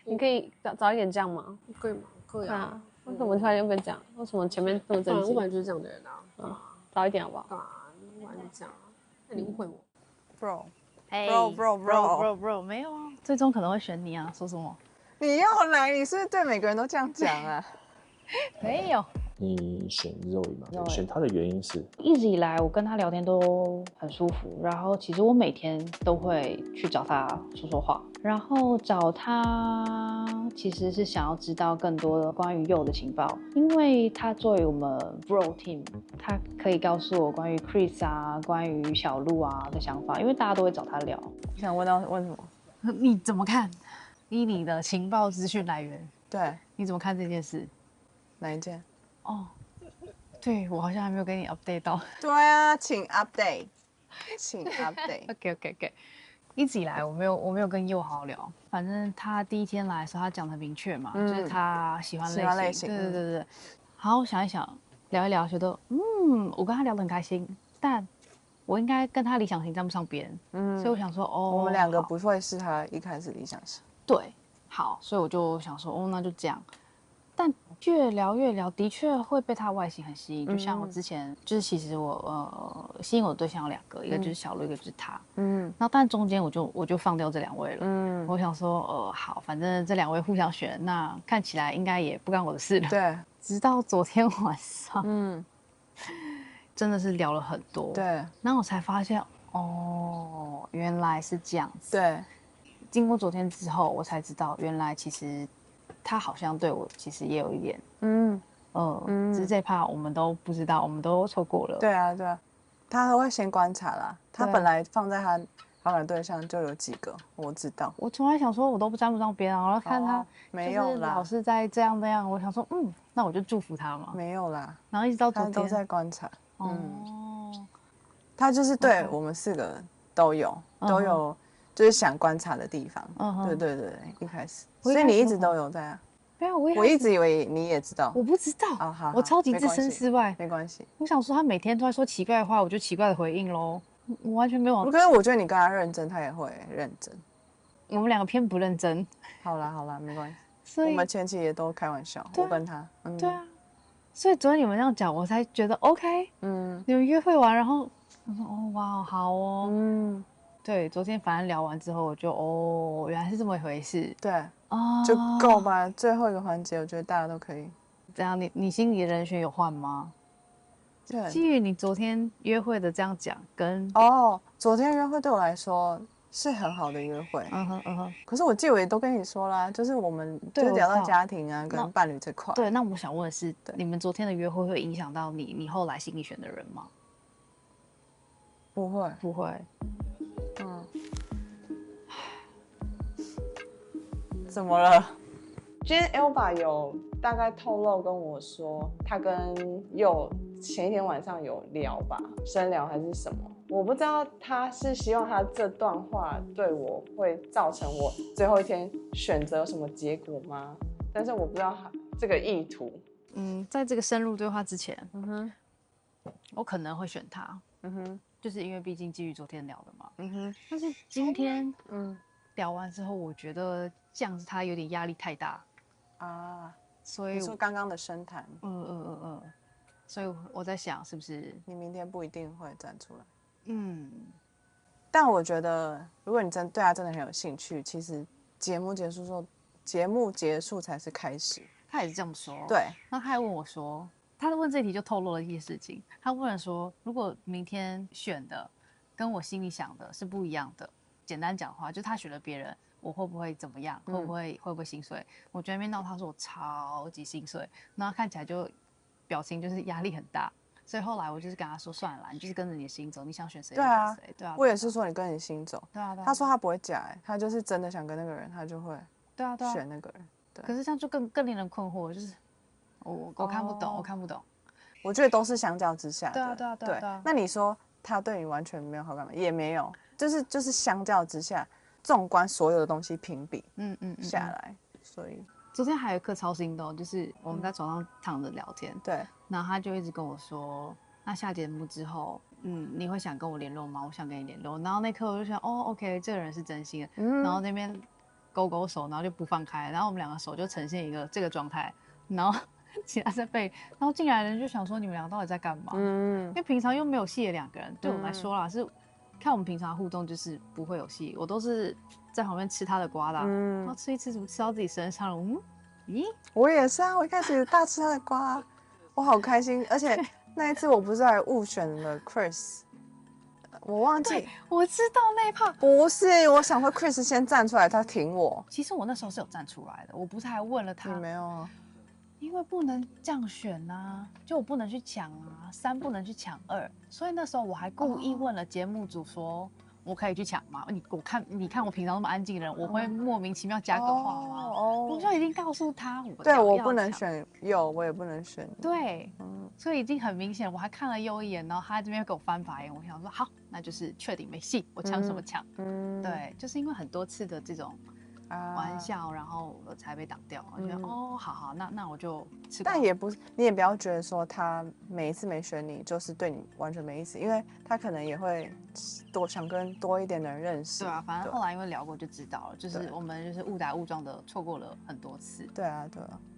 你可以早一点这样吗？可以吗？可以啊。为什么突然又变这样？为什么前面这么正经？我本来就是这样的人啊。早一点好不好？不然就这样。那你误会我 ，bro，没有啊，最终可能会选你啊。说什么？你要来，你是不是对每个人都这样讲啊？没有。你选Zoe吗？选他的原因是，一直以来我跟他聊天都很舒服，然后其实我每天都会去找他说说话，然后找他其实是想要知道更多的关于佑的情报，因为他作为我们 Bro Team， 他可以告诉我关于 Chris 啊、关于小鹿啊的想法，因为大家都会找他聊。你想问什么？你怎么看？以你的情报资讯来源，对，你怎么看这件事？哪一件？哦，对我好像还没有跟你 update 到。对啊，请 update， 请 update。OK。一直以来我没有跟佑好好聊，反正他第一天来的时候，他讲得很明确嘛，就是他喜欢类型。对。好，我想一想，聊一聊，觉得我跟他聊得很开心，但我应该跟他理想型沾不上边，所以我想说，我们两个不会是他一开始理想型。对，好，所以我就想说，那就这样。但越聊，的确会被他的外形很吸引。就像我之前，就是其实我吸引我的对象有2个，一个就是小鹿，一个就是他。然后但中间我就放掉这2位了。我想说，好，反正这2位互相选，那看起来应该也不干我的事了。对。直到昨天晚上，真的是聊了很多。对。然后我才发现，原来是这样子。对。经过昨天之后，我才知道，原来其实。他好像对我其实也有一点，只是这趴我们都不知道，我们都错过了。对啊，他会先观察啦。他本来放在他好感对象就有几个，我知道。我从来想说，我都不沾不上边啊，然后看他没有啦，老是在这样那样，我想说，那我就祝福他嘛。没有啦，然后一直到昨天他都在观察。他就是对我们4个都有。就是想观察的地方，对，一开始，所以你一直都有在啊？没有，我一直以为你也知道，我不知道，好，我超级置身事外，没关系。我想说他每天都在说奇怪的话，我就奇怪的回应咯，我完全没有。可是我觉得你跟他认真，他也会认真。我们2个偏不认真。好啦，没关系。我们前期也都开玩笑，我跟他，对啊。所以昨天你们这样讲，我才觉得 OK，你们约会完，然后我说哇，好哦，对，昨天反正聊完之后，我就原来是这么一回事。对，就够吧。最后一个环节，我觉得大家都可以。这样，你心里的人选有换吗？对，基于你昨天约会的这样讲，跟昨天约会对我来说是很好的约会。可是我记得我也都跟你说啦，就是我们就聊到家庭啊，跟伴侣这块。对，那我想问的是，你们昨天的约会会影响到你后来心里选的人吗？不会，不会。怎么了？今天 Elba 有大概透露跟我说，他跟佑前一天晚上有聊吧，深聊还是什么？我不知道他是希望他这段话对我会造成我最后一天选择有什么结果吗？但是我不知道这个意图。在这个深入对话之前，我可能会选他。就是因为毕竟基于昨天聊的嘛。但是今天聊完之后，我觉得这样子他有点压力太大啊，所以你说刚刚的深谈，所以我在想是不是你明天不一定会站出来。但我觉得如果你对他真的很有兴趣，其实节目结束才是开始。他也是这么说。对，那他还问我说，他问这题就透露了一些事情。他问了说，如果明天选的跟我心里想的是不一样的，简单讲话，就他选了别人，我会不会怎么样？会不会心碎？我觉得面到他说我超级心碎，然后看起来就表情就是压力很大。所以后来我就是跟他说，算了啦，你就是跟着你的心走，你想选谁就选谁。对啊，我也是说你跟你心走。对啊，他说他不会假，他就是真的想跟那个人，他就会选那个人。对，可是这样就更令人困惑，就是我看不懂，我看不懂。我觉得都是相较之下的。对啊。那你说他对你完全没有好感吗？也没有，就是相较之下，纵观所有的东西评比，下来，所以。昨天还有一刻超心动，就是我们在床上躺着聊天，对，然后他就一直跟我说，那下节目之后，你会想跟我联络吗？我想跟你联络。然后那刻我就想，哦 ，OK， 这个人是真心的。然后那边勾手，然后就不放开，然后我们两个手就呈现一个这个状态，然后其他在背，然后进来的人就想说，你们两个到底在干嘛？因为平常又没有戏的两个人，对我来说啦，是看我们平常互动就是不会有戏，我都是在旁边吃他的瓜的，然后吃一吃，怎么吃到自己身上了？咦，我也是啊，我一开始大吃他的瓜，我好开心，而且那一次我不是还误选了 Chris， 我忘记，我知道那一趴不是，我想说 Chris 先站出来，他挺我。其实我那时候是有站出来的，我不是还问了他，你没有啊？因为不能这样选啊，就我不能去抢啊，3不能去抢2，所以那时候我还故意问了节目组说。我可以去抢吗？你看我平常那么安静的人，我会莫名其妙加个话吗？我就已经告诉他，我不能选右，我也不能选。对，所以已经很明显。我还看了右一眼，然后他这边给我翻白眼，我想说好，那就是确定没戏，我抢什么抢？对，就是因为很多次的这种玩笑，然后我才被挡掉。我觉得好，那我就吃。但也不，你也不要觉得说他每一次没选你，就是对你完全没意思，因为他可能也会想跟多一点的人认识。对啊，反正后来因为聊过就知道了，就是我们就是误打误撞的错过了很多次。对啊。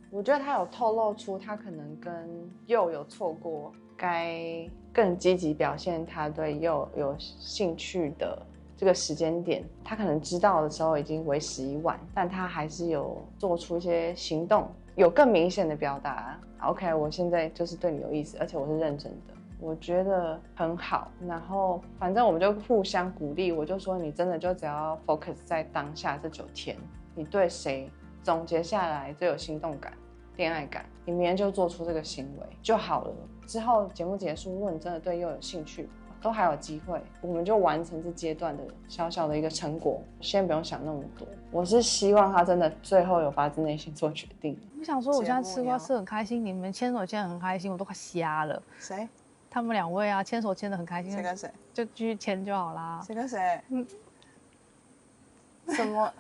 我觉得他有透露出他可能跟佑有错过，该更积极表现他对佑有兴趣的。这个时间点，他可能知道的时候已经为时已晚，但他还是有做出一些行动，有更明显的表达。OK， 我现在就是对你有意思，而且我是认真的，我觉得很好。然后反正我们就互相鼓励，我就说你真的就只要 focus 在当下这9天，你对谁总结下来最有心动感、恋爱感，你明天就做出这个行为就好了。之后节目结束，如果你真的对又有兴趣，都还有机会，我们就完成这阶段的小小的一个成果，先不用想那么多。我是希望他真的最后有发自内心做决定。我想说，我现在吃瓜吃很开心，你们牵手牵得很开心，我都快瞎了。谁？他们2位啊，牵手牵得很开心。谁跟谁？就继续牵就好啦。谁跟谁？什么？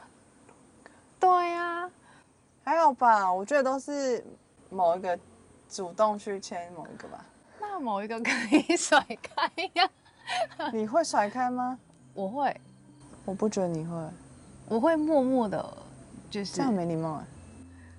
对呀，还好吧，我觉得都是某一个主动去牵某一个吧。那某一个可以甩开呀？你会甩开吗？我会，我不觉得你会，我会默默的，就是这样没礼貌哎。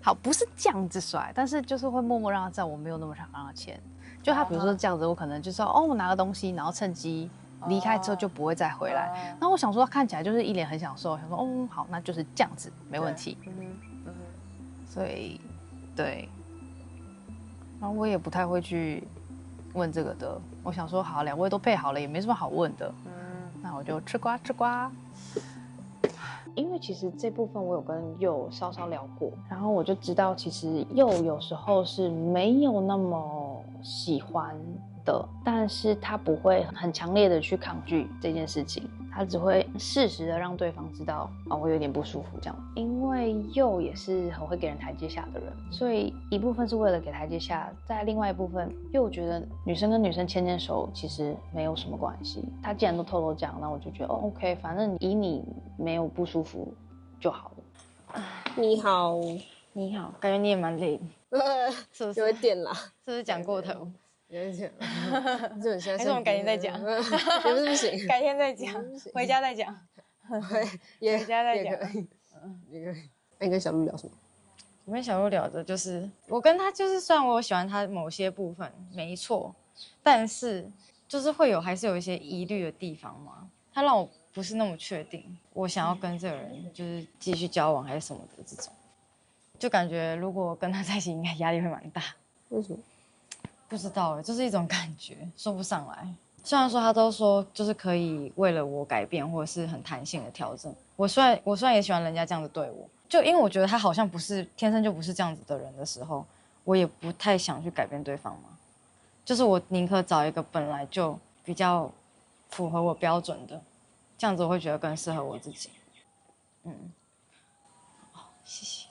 好，不是这样子甩，但是就是会默默让他知道我没有那么想让他牵。就他比如说这样子，我可能就是说我拿个东西，然后趁机离开之后就不会再回来。那我想说，他看起来就是一脸很享受，想说好，那就是这样子，没问题。所以对，然后我也不太会去问这个的。我想说，好，2位都配好了，也没什么好问的。那我就吃瓜吃瓜。因为其实这部分我有跟佑稍稍聊过，然后我就知道，其实佑有时候是没有那么喜欢的，但是他不会很强烈的去抗拒这件事情，他只会适时的让对方知道我有点不舒服这样。因为佑也是很会给人台阶下的人，所以一部分是为了给台阶下，在另外一部分佑觉得女生跟女生牵牵手其实没有什么关系。他既然都透露这样，那我就觉得OK， 反正以你没有不舒服就好了。你好，你好，感觉你也蛮累的，是不是？有一点啦，是不是讲过头？有一点，就很像。还是我们改天再讲？也不是不行，改天再讲，回家再讲。回家再讲。也可以。那你跟小鹿聊什么？我跟小鹿聊的就是，我跟他就是，虽然我喜欢他某些部分，没错，但是就是还是有一些疑虑的地方嘛。他让我不是那么确定，我想要跟这个人就是继续交往还是什么的这种，就感觉如果跟他在一起，应该压力会蛮大。为什么？不知道就是一种感觉，说不上来。虽然说他都说就是可以为了我改变，或者是很弹性的调整。我虽然也喜欢人家这样子对我，就因为我觉得他好像不是天生就不是这样子的人的时候，我也不太想去改变对方嘛。就是我宁可找一个本来就比较符合我标准的，这样子我会觉得更适合我自己。谢谢。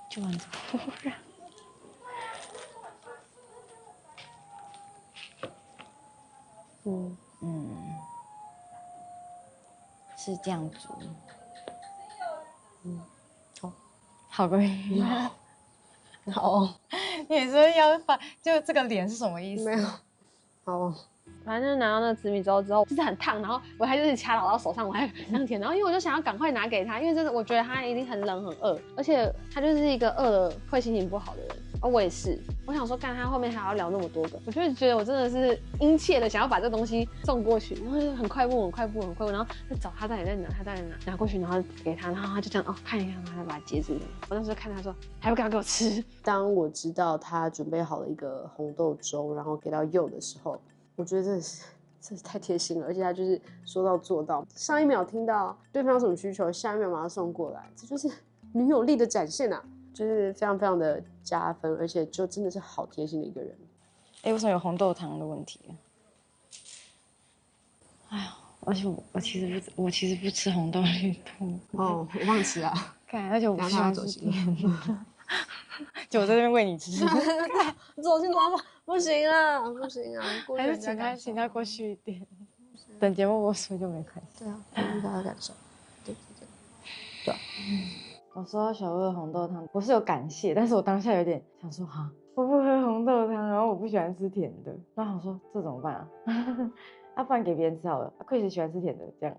就玩这个忽然。是这样子。好个屁！好，你也是要把就这个脸是什么意思？没有。好。反正就是拿到那个紫米粥之后，就是很烫，然后我还就是掐到手上，我还这甜，然后因为我就想要赶快拿给他，因为真的我觉得他一定很冷很饿，而且他就是一个饿了会心情不好的人，我也是，我想说干他后面还要聊那么多个，我就觉得我真的是殷切的想要把这东西送过去，然后就很快步，然后再找他在哪，他在拿过去，然后给他，然后他就这样看一看，然后再把它接住。我当时看他说还不赶快给我吃。当我知道他准备好了一个红豆粥，然后给到柚的时候。我觉得真是太贴心了，而且他就是说到做到，上一秒听到对方有什么需求，下一秒马上送过来，这就是女友力的展现啊，就是非常非常的加分，而且就真的是好贴心的一个人。为什么有红豆汤的问题？哎呀，而且我其实不吃红豆绿豆。哦，我忘吃啊。看，而且我不喜欢吃甜的。就我在这边喂你吃。走进妈妈。不行啊，不行啊！还是请他过去一点，等节目播出就没关系。对啊，顾虑他的感受。对。我收到小二红豆汤，我是有感谢，但是我当下有点想说哈，我不喝红豆汤，然后我不喜欢吃甜的，然后我说这怎么办啊？不然给别人吃好了。Chris喜欢吃甜的，这样。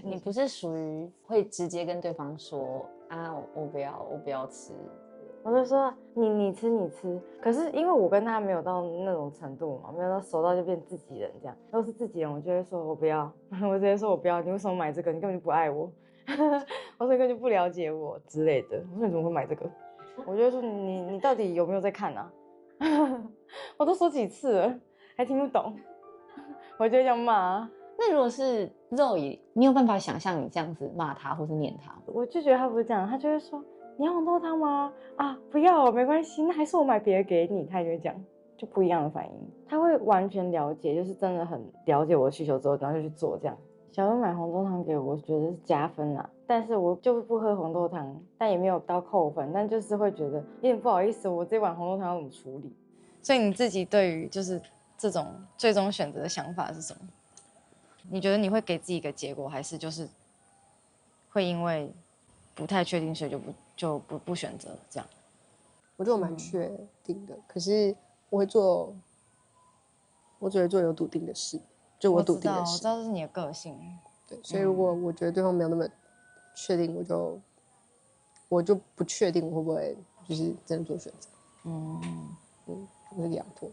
你不是属于会直接跟对方说啊，我不要吃。我就说你吃，可是因为我跟他没有到那种程度嘛，没有到熟到就变自己人这样。如果是自己人，我就会说我不要，我直接说我不要，你为什么买这个？你根本就不爱我，我说你根本就不了解我之类的。我说你怎么会买这个？我就会说你到底有没有在看啊？我都说几次了，还听不懂，我就会这样骂。那如果是肉爷，你有办法想象你这样子骂他或是念他？我就觉得他不是这样，他就会说。你要红豆汤吗？啊，不要，没关系，那还是我买别的给你。他就会讲，就不一样的反应。他会完全了解，就是真的很了解我的需求之后，然后就去做这样。小恩买红豆汤给我，我觉得是加分啦。但是我就不喝红豆汤，但也没有到扣分，但就是会觉得有点不好意思，我这碗红豆汤要怎么处理？所以你自己对于就是这种最终选择的想法是什么？你觉得你会给自己一个结果，还是就是会因为不太确定，所以就不选择这样？我觉得我蛮确定的，可是我会做，我只会做有笃定的事，就我笃定的事。我知道这是你的个性。对，所以如果我觉得对方没有那么确定，我就不确定我会不会就是真的做选择。我是羊驼。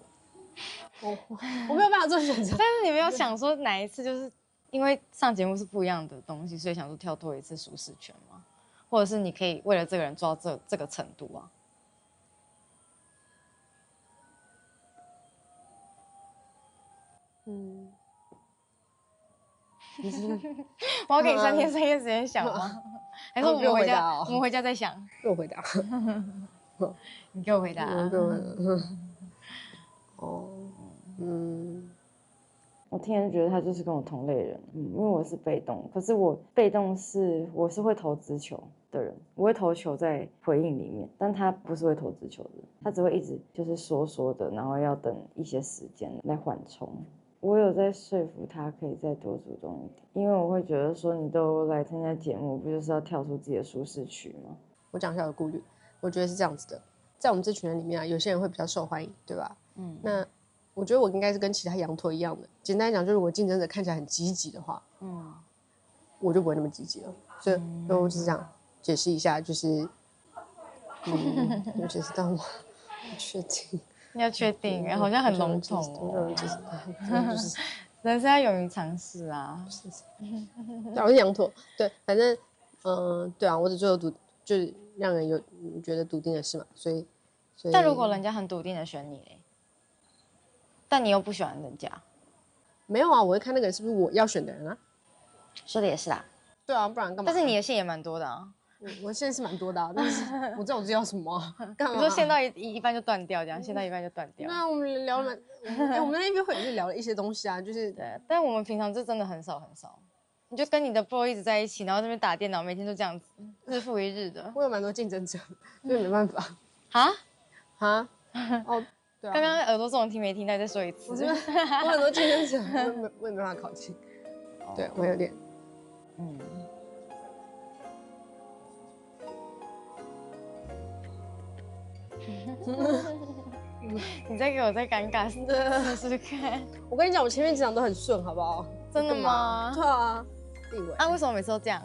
我没有办法做选择。但是你没有想说哪一次就是因为上节目是不一样的东西，所以想说跳脱一次舒适圈吗？或者是你可以为了这个人做到这个程度啊？我要给你3天3夜时间想吗？还是我们回家再想？给我回答。你给我回答。我听人觉得他就是跟我同类人，因为我是被动，可是我被动我是会投直球的人，我会投球在回应里面，但他不是会投直球的人，他只会一直就是说的，然后要等一些时间来缓冲。我有在说服他可以再多主动一点，因为我会觉得说你都来参加节目，不就是要跳出自己的舒适区吗？我讲一下我的顾虑，我觉得是这样子的，在我们这群人里面啊，有些人会比较受欢迎，对吧？那我觉得我应该是跟其他羊驼一样的。简单来讲，就是我竞争者看起来很积极的话，我就不会那么积极了。所以我只是这样解释一下，就是有解释到吗？不确定。要确定，好像很笼统哦。就是人生要勇于尝试啊。我是羊驼，对，反正对啊，我只做就是让人有觉得笃定的事嘛，所以。但如果人家很笃定的选你嘞？但你又不喜欢人家。没有啊，我会看那个人是不是我要选的人啊。说的也是啦。对啊，不然干嘛？但是你的线也蛮多的啊。我线是蛮多的啊，但是我知道我自己要什么啊。干嘛？你说线到一半就断掉，这样线到一半就断掉。那我们聊了我们那边会也是聊了一些东西啊，就是对，但我们平常就真的很少。你就跟你的 bro 一直在一起，然后这边打电脑，每天就这样子，日复一日的。我有蛮多竞争者，所以没办法。啊？哦，对啊。刚刚耳朵这种听没听到，再说一次。我很多竞争者，我也没办法考进。对我有点，你再给我再尴尬试试看。我跟你讲，我前面几场都很顺，好不好？真的吗？对啊。地位啊？为什么每次都这样？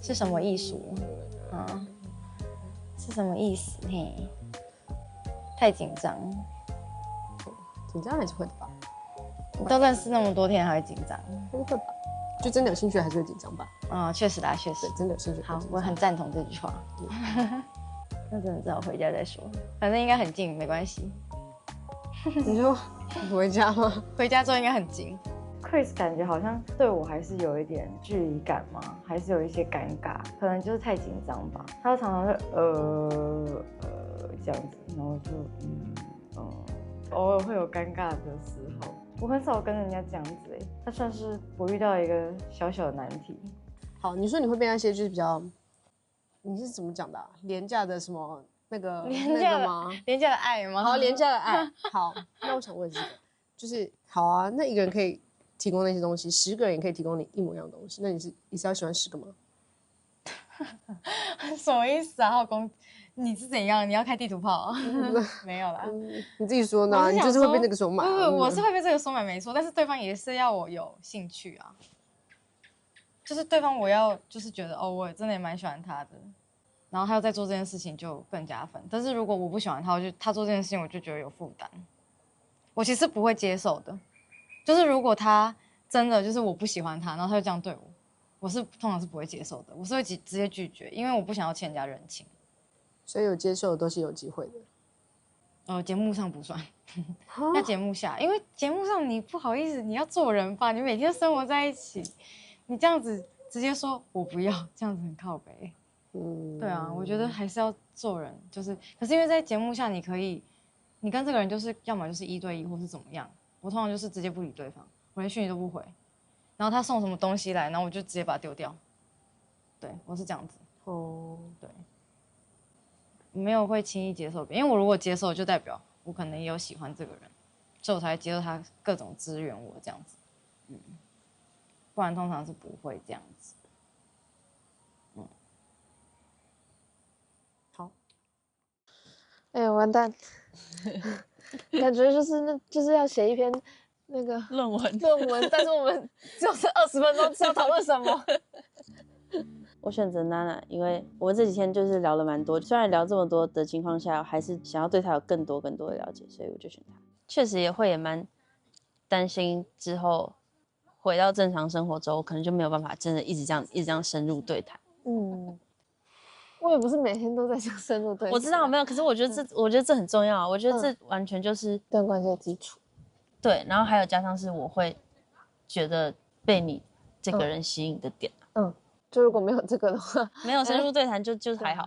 是什么艺术？是什么意思？嘿，太紧张。紧张还是会的吧？都认识那么多天，还会紧张？会吧？就真的有兴趣还是会紧张吧？确实啦，确实，真的有兴趣。好，我很赞同这句话。那真的只好回家再说，反正应该很近，没关系。你说回家吗？回家之后应该很近。Chris 感觉好像对我还是有一点距离感嘛，还是有一些尴尬，可能就是太紧张吧。他常常会这样子，然后就偶尔会有尴尬的时候。我很少跟人家这样子他算是我遇到一个小小的难题。好，你说你会被那些就是比较，你是怎么讲的啊？廉价的什么那个吗？廉价的爱吗？好，廉价的爱。好，那我想问这个，就是好啊，那一个人可以提供那些东西，10个人也可以提供你一模一样的东西，那你是要喜欢10个吗？什么意思啊？你是怎样？你要开地图炮？没有啦，你自己说呢？你就是会被那个收买。不，我是会被这个收买没错，但是对方也是要我有兴趣啊。就是对方我要就是觉得我真的也蛮喜欢他的，然后他要再做这件事情就更加分。但是如果我不喜欢他，他做这件事情我就觉得有负担，我其实不会接受的。就是如果他真的就是我不喜欢他，然后他就这样对我，我是通常是不会接受的，我是会直接拒绝，因为我不想要欠人家人情。所以有接受的都是有机会的。节目上不算，在节目下，因为节目上你不好意思，你要做人吧，你每天生活在一起，你这样子直接说我不要，这样子很靠北。对啊，我觉得还是要做人，就是可是因为在节目下，你跟这个人就是要么就是1对1，或是怎么样。我通常就是直接不理对方，我连讯息都不回，然后他送什么东西来，然后我就直接把它丢掉。对，我是这样子。对。没有会轻易接受别人，因为我如果接受，就代表我可能也有喜欢这个人，所以我才会接受他各种支援我这样子。不然通常是不会这样子。好。完蛋，感觉就是要写一篇那个论文，但是我们就是20分钟，是要讨论什么？我选择娜娜，因为我们这几天就是聊了蛮多，虽然聊这么多的情况下，还是想要对她有更多的了解，所以我就选她。确实也蛮担心之后回到正常生活之后，可能就没有办法真的一直这样深入对谈。我也不是每天都在这样深入对谈。我知道没有，可是我觉得这很重要，我觉得这完全就是段关系的基础。对，然后还有加上是我会觉得被你这个人吸引的点。就如果没有这个的话，没有深入对谈就还好。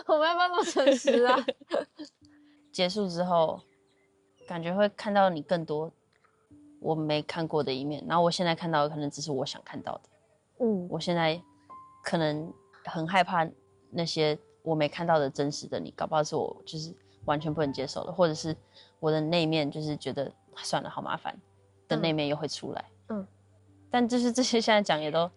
我们要不要那么诚实啊？结束之后，感觉会看到你更多我没看过的一面，然后我现在看到的可能只是我想看到的。我现在可能很害怕那些我没看到的真实的你，搞不好是我就是完全不能接受的，或者是我的那一面就是觉得算了好麻烦的那一面又会出来。但就是这些现在讲也都，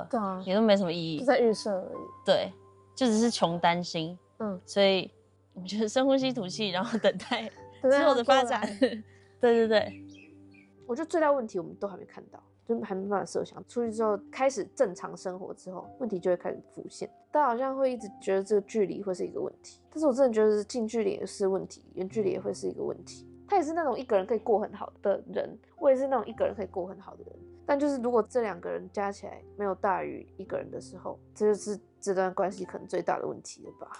对啊，也都没什么意义，就在预设而已。对，就只是穷担心。所以我们就是深呼吸吐气，然后等待之后的发展。对，我觉得最大问题我们都还没看到，就还没办法设想。出去之后开始正常生活之后，问题就会开始浮现。大家好像会一直觉得这个距离会是一个问题，但是我真的觉得近距离也是问题，远距离也会是一个问题。他也是那种一个人可以过很好的人，我也是那种一个人可以过很好的人。但就是如果这2个人加起来没有大于1个人的时候，这就是这段关系可能最大的问题了吧？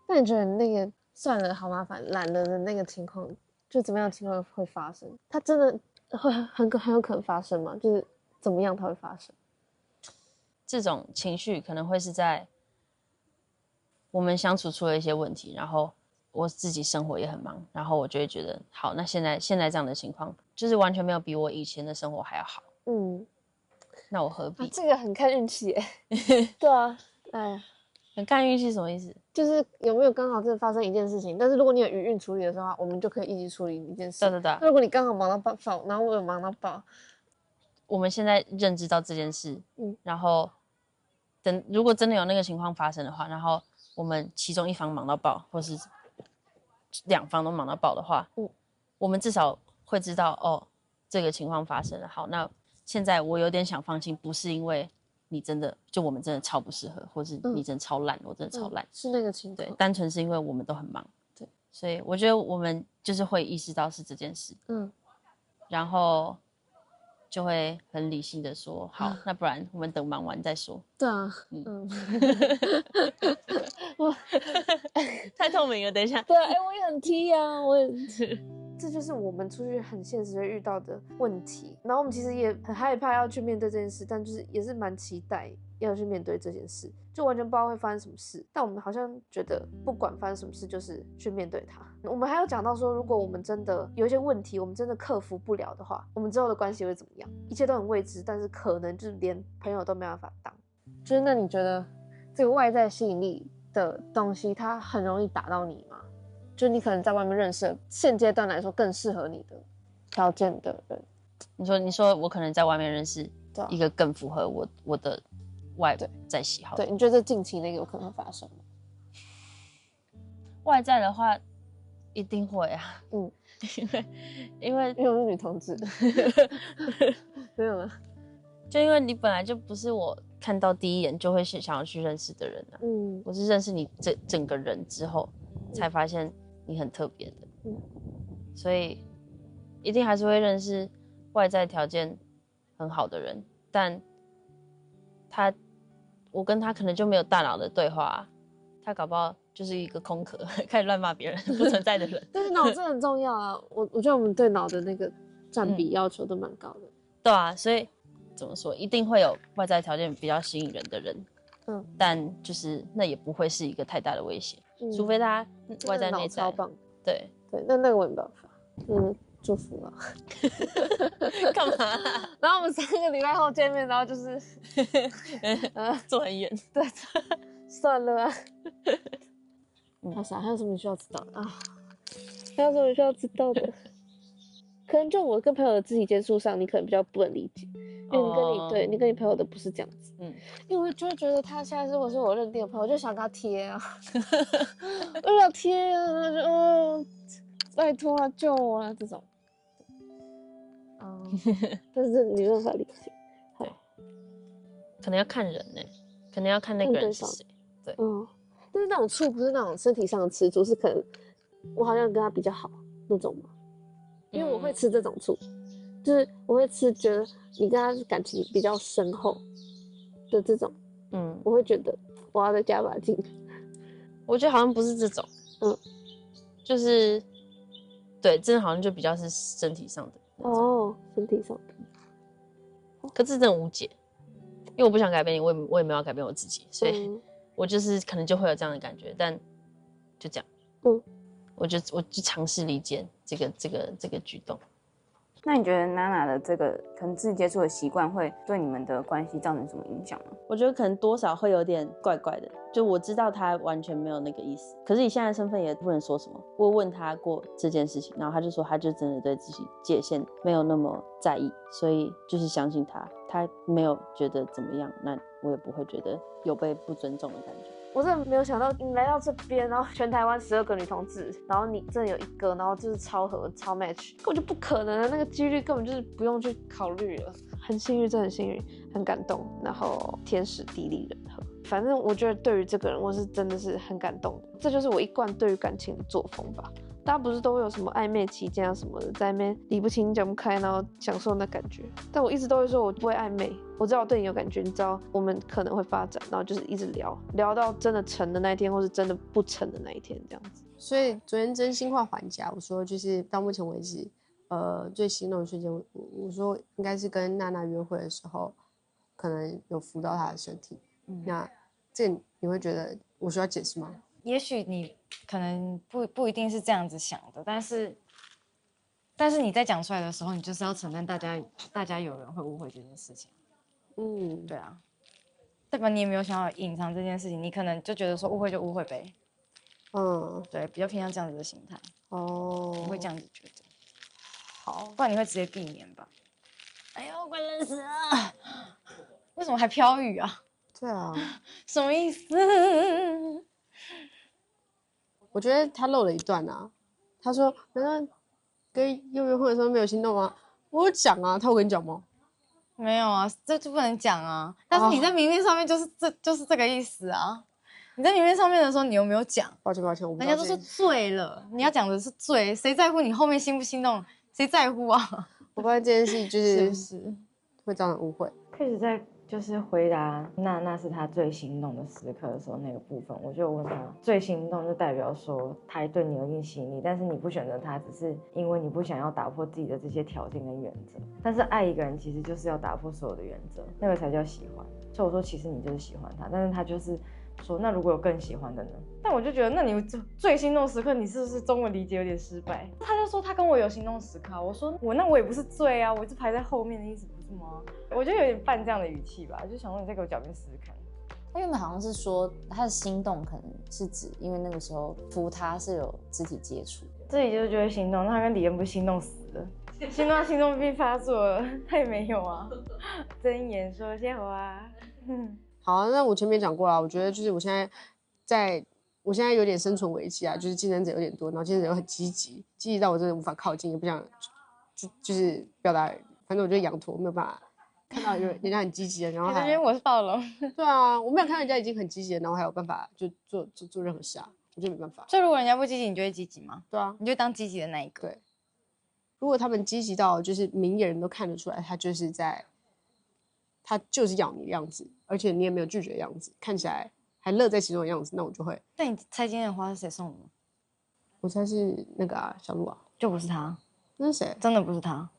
那你觉得那个算了好麻烦懒了的那个情况就怎么样的情况会发生？它真的会很有可能发生吗？就是怎么样它会发生？这种情绪可能会是在我们相处出了一些问题，然后我自己生活也很忙，然后我就会觉得，好，那现在这样的情况，就是完全没有比我以前的生活还要好。那我何必？这个很看运气耶。对啊，哎呀，很看运气什么意思？就是有没有刚好真的发生一件事情，但是如果你有余韵处理的时候，我们就可以一起处理一件事。对。那如果你刚好忙到爆，然后我有忙到爆，我们现在认知到这件事，然后如果真的有那个情况发生的话，然后我们其中一方忙到爆，或是两方都忙到爆的话，我们至少会知道哦，这个情况发生了。好，那现在我有点想放弃，不是因为你真的我们真的超不适合，或是你真的超烂，我真的超烂，是那个情况。对，单纯是因为我们都很忙。对，所以我觉得我们就是会意识到是这件事，然后就会很理性的说，好，那不然我们等忙完再说。对啊，太透明了，等一下。对啊，我也很 T 啊，我也这就是我们出去很现实会遇到的问题。然后我们其实也很害怕要去面对这件事，但就是也是蛮期待要去面对这件事，就完全不知道会发生什么事。但我们好像觉得不管发生什么事，就是去面对它。我们还有讲到说，如果我们真的有一些问题，我们真的克服不了的话，我们之后的关系会怎么样？一切都很未知，但是可能就是连朋友都没办法当。就是那你觉得这个外在吸引力的东西，它很容易打到你吗？就你可能在外面认识现阶段来说更适合你的条件的人。你说我可能在外面认识一个更符合我的外在喜好。对，你觉得近期那个有可能会发生吗？外在的话一定会啊，因为我是女同志，没有了，就因为你本来就不是我看到第一眼就会想要去认识的人啊。我是认识你整个人之后才发现你很特别的，所以一定还是会认识外在条件很好的人，但我跟他可能就没有大脑的对话啊，他搞不好就是一个空壳，开始乱骂别人，不存在的人。但是脑子很重要啊，我觉得我们对脑的那个占比要求都蛮高的。对啊，所以怎么说，一定会有外在条件比较吸引人的人，但就是那也不会是一个太大的威胁，除非他外在内在超棒。对，那个我没办法，祝福了。干嘛啦？然后我们3个礼拜后见面，然后就是坐很远。对，算了啊。还有什么需要知道的啊？还有什么需要知道的？可能就我跟朋友的肢体接触上，你可能比较不能理解，因为你跟你朋友的不是这样子。因为我就会觉得他现在如果是我认定的朋友，我就想跟他贴啊，我就想贴啊，然后就拜托啊，救我啊这种。但是你没办法理解。对，可能要看人呢，可能要看那个人是谁。对，但是那种处不是那种身体上的吃醋，是可能我好像跟他比较好那种嘛，因为我会吃这种醋，就是我会吃觉得你跟他感情比较深厚的这种，我会觉得我要再加把劲。我觉得好像不是这种，就是对，真的好像就比较是身体上的。身体上的，可是真的无解，因为我不想改变你，我也没有要改变我自己，所以我就是可能就会有这样的感觉，但就这样，我就尝试理解这个举动。那你觉得娜娜的这个可能肢体接触的习惯会对你们的关系造成什么影响吗？我觉得可能多少会有点怪怪的，就我知道他完全没有那个意思，可是以现在的身份也不能说什么。我问他过这件事情，然后他就说他就真的对自己界限没有那么在意，所以就是相信他没有觉得怎么样，那我也不会觉得有被不尊重的感觉。我真的没有想到你来到这边，然后全台湾12个女同志，然后你真的有一个，然后就是超合超 match， 根本就不可能的，那个几率根本就是不用去考虑了。很幸运，真的很幸运，很感动，然后天时地利人和。反正我觉得对于这个人，我是真的是很感动的，这就是我一贯对于感情的作风吧。大家不是都会有什么暧昧期间啊什么的，在那边理不清讲不开，然后享受那感觉。但我一直都会说我不会暧昧，我知道我对你有感觉，你知道我们可能会发展，然后就是一直聊到真的成的那一天，或是真的不成的那一天，这样子。所以昨天真心话还价，我说就是到目前为止，最心动的瞬间，我说应该是跟娜娜约会的时候，可能有扶到她的身体。那这你会觉得我需要解释吗？也许你可能不一定是这样子想的，但是你在讲出来的时候，你就是要承认大家有人会误会这件事情。对啊，代表你也没有想要隐藏这件事情，你可能就觉得说误会就误会呗。对，比较偏向这样子的心态。我会这样子觉得。好，不然你会直接避免吧。哎呦，快冷死了！为什么还飘雨啊？对啊，什么意思？我觉得他漏了一段啊。他说：“难道跟又约会的时候没有心动吗？”我有讲啊，他有跟你讲吗？没有啊，这就不能讲啊。但是你在明面上面就是这个意思啊。你在明面上面的时候，你有没有讲？抱歉，我不知道。人家都说醉了，你要讲的是醉，谁在乎你后面心不心动？谁在乎啊？我发现这件事就是是会造成误会。开始在就是回答那是他最心动的时刻的时候那个部分，我就问他，最心动就代表说他对你有一定吸引力，但是你不选择他，只是因为你不想要打破自己的这些条件跟原则。但是爱一个人其实就是要打破所有的原则，那个才叫喜欢。所以我说其实你就是喜欢他，但是他就是说那如果有更喜欢的呢？但我就觉得那你最心动时刻你是不是中文理解有点失败？他就说他跟我有心动时刻，我说我也不是醉啊，我是排在后面的意思不是吗？我就有点半这样的语气吧，就想说你再给我狡辩试试看。他原本好像是说他的心动可能是指因为那个时候扶他是有肢体接触，这里就觉得心动，那他跟李恩不是心动死了，心动病发作了，他也没有啊，睁眼说瞎话。好，那我前面讲过了，我觉得就是我现在有点生存危机啊，就是竞争者有点多，然后竞争者又很积极到我真的无法靠近，也不想就是表达，反正我就羊驼，没有办法看到人家很积极的，然后还我是暴龙。对啊，我没有看到人家已经很积极了，然后还有办法就做任何事啊，我就没办法。所以如果人家不积极，你就会积极吗？对啊，你就当积极的那一个。对，如果他们积极到就是明眼人都看得出来，他就是要你的样子，而且你也没有拒绝的样子，看起来还乐在其中的样子，那我就会。那你猜今天的花是谁送的吗？我猜是那个啊，小鹿啊，就不是他。那是谁？真的不是他。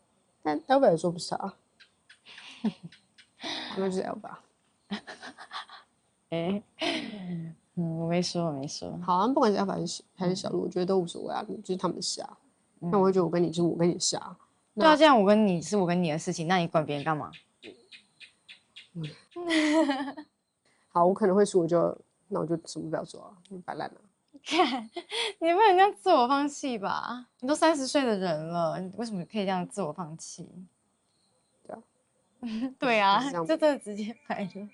但 Elva 也说不是他，那就是 Elva。我没说。好啊，不管是 Elva 还是小鹿，我觉得都无所谓啊，就是他们的事啊。那我会觉得我跟你就是我跟你的事啊。对啊，这样我跟你是我跟你的事情，那你管别人干嘛？好，我可能会输，那我就什么不要做啊，摆烂了。看，你不能这样自我放弃吧？你都30岁的人了，你为什么可以这样自我放弃？对啊，对啊，这真的直接摆了。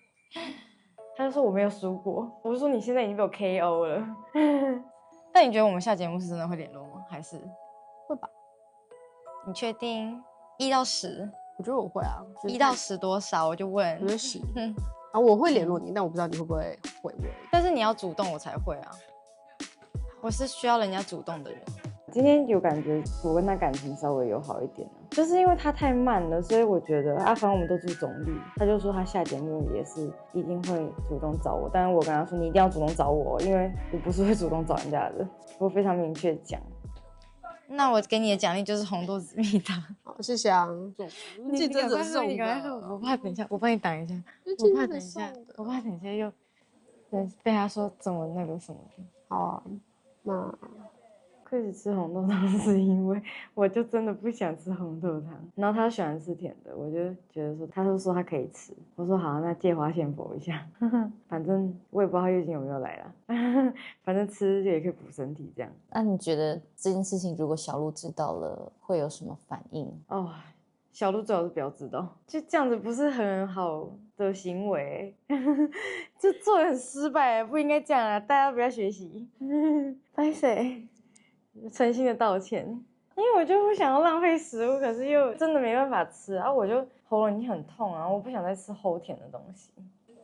他就说我没有输过，我就说你现在已经被我 KO 了。那你觉得我们下节目是真的会联络吗？还是会吧？你确定？1到10？我觉得我会啊。1到10多少？我就问。我觉得10。啊，我会联络你，但我不知道你会不会回我。但是你要主动，我才会啊。我是需要人家主动的人。今天有感觉我跟他感情稍微有好一点了，就是因为他太慢了，所以我觉得反正我们都注重率。他就说他下节目也是一定会主动找我，但是我跟他说你一定要主动找我，因为我不是会主动找人家的，我非常明确讲。那我给你的奖励就是红豆紫蜜糖。好，谢谢啊。竞争者送的，我怕等一下，我帮你挡一下。我怕等一下又被他说怎么那个什么的。好啊，那开始吃红豆汤是因为我就真的不想吃红豆汤，然后他喜欢吃甜的，我就觉得说，他就说他可以吃，我说好，那借花献佛一下，反正我也不知道他月经有没有来啦，反正吃也可以补身体这样。那你觉得这件事情如果小鹿知道了会有什么反应？小鹿最好是不要知道，就这样子不是很好的行为，就做得很失败，不应该这样啊！大家不要学习，拍谁？诚心的道歉，因为我就不想要浪费食物，可是又真的没办法吃啊！我就喉咙已经很痛啊，我不想再吃齁甜的东西。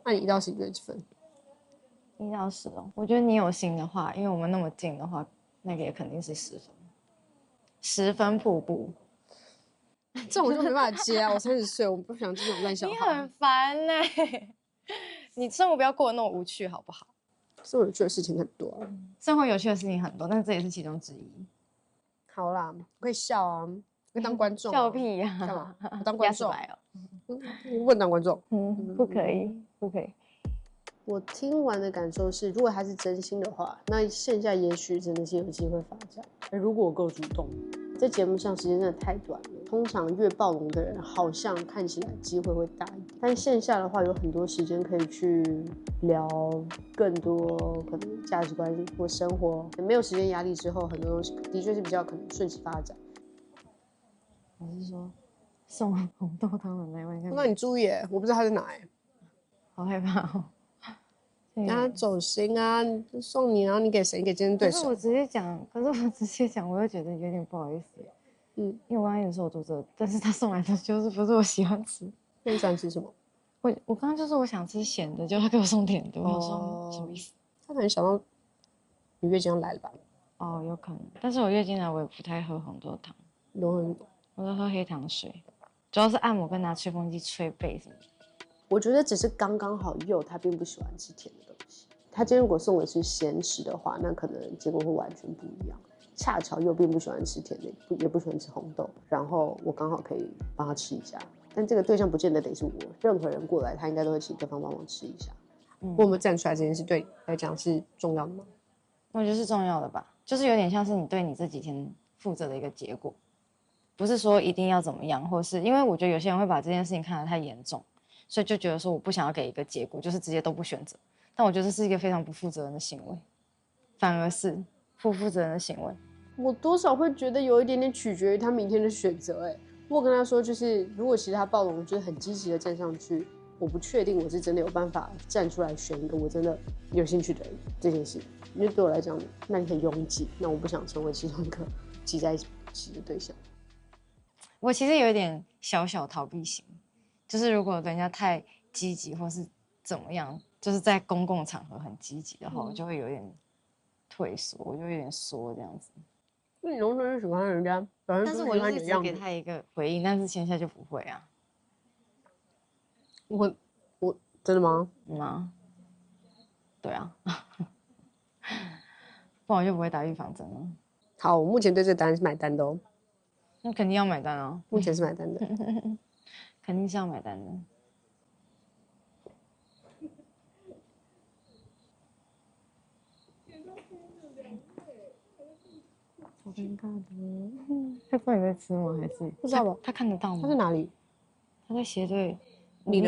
那你1到10给几分？1到10哦，我觉得你有心的话，因为我们那么近的话，那个也肯定是10分，10分瀑布。这我就没办法接啊！我30岁，我不想这种烂笑话。你很烦欸，你生活不要过得那么无趣，好不好？生活有趣的事情很多啊。生活有趣的事情很多，但这也是其中之一。好啦，我可以笑啊，我可以当观众、啊。笑屁呀、干嘛？我当观众。哦，我不能当观众。不可以，不可以。我听完的感受是，如果他是真心的话，那线下也许真的是有机会发展。如果我够主动，在节目上时间真的太短了。通常越暴龙的人，好像看起来机会会大一点，但线下的话，有很多时间可以去聊更多可能价值观或生活。没有时间压力之后，很多东西的确是比较可能顺其发展。我是说，送红豆汤的那位，那你注意，我不知道他在哪，好害怕哦。跟他走心啊，送你，然后你给谁？给竞争对手。可是我直接讲，我又觉得有点不好意思。因为我刚刚也说我肚子，但是他送来的就是不是我喜欢吃。那你喜欢吃什么？我刚刚就说我想吃咸的，就他给我送甜的，我说什么意思？他可能想到你月经要来了吧？哦，有可能。但是我月经来，我也不太喝红豆汤，我都喝黑糖水，主要是按摩跟拿吹风机吹背什么的。我觉得只是刚刚好柚他并不喜欢吃甜的东西。他今天如果送的是咸食的话，那可能结果会完全不一样。恰巧柚并不喜欢吃甜的，也不喜欢吃红豆，然后我刚好可以帮他吃一下。但这个对象不见得得是我，任何人过来，他应该都会请对方帮忙吃一下。我们站出来这件事对你来讲是重要的吗？我觉得是重要的吧，就是有点像是你对你这几天负责的一个结果，不是说一定要怎么样，或是因为我觉得有些人会把这件事情看得太严重。所以就觉得说我不想要给一个结果，就是直接都不选择。但我觉得这是一个非常不负责任的行为，反而是不负责任的行为。我多少会觉得有一点点取决于他明天的选择。我跟他说，就是如果其实他暴龙就是很积极的站上去，我不确定我是真的有办法站出来选一个我真的有兴趣的人这件事。因为对我来讲，那你很拥挤，那我不想成为其中一个挤在一起的对象。我其实有一点小小逃避型。就是如果人家太积极或是怎么样，就是在公共场合很积极的话，我就会有点退缩，我就有点缩这样子。那你完全是喜欢人家，但是我就是只给他一个回应，但是线下就不会啊。我真的吗？对啊，不然我就不会打预防针了。好，我目前对这个答案是买单的哦。那肯定要买单啊，目前是买单的。肯定是要买单的。好尴尬的。他知道你在吃吗？还是不知道吧？他看得到吗？他在哪里？他在斜对。你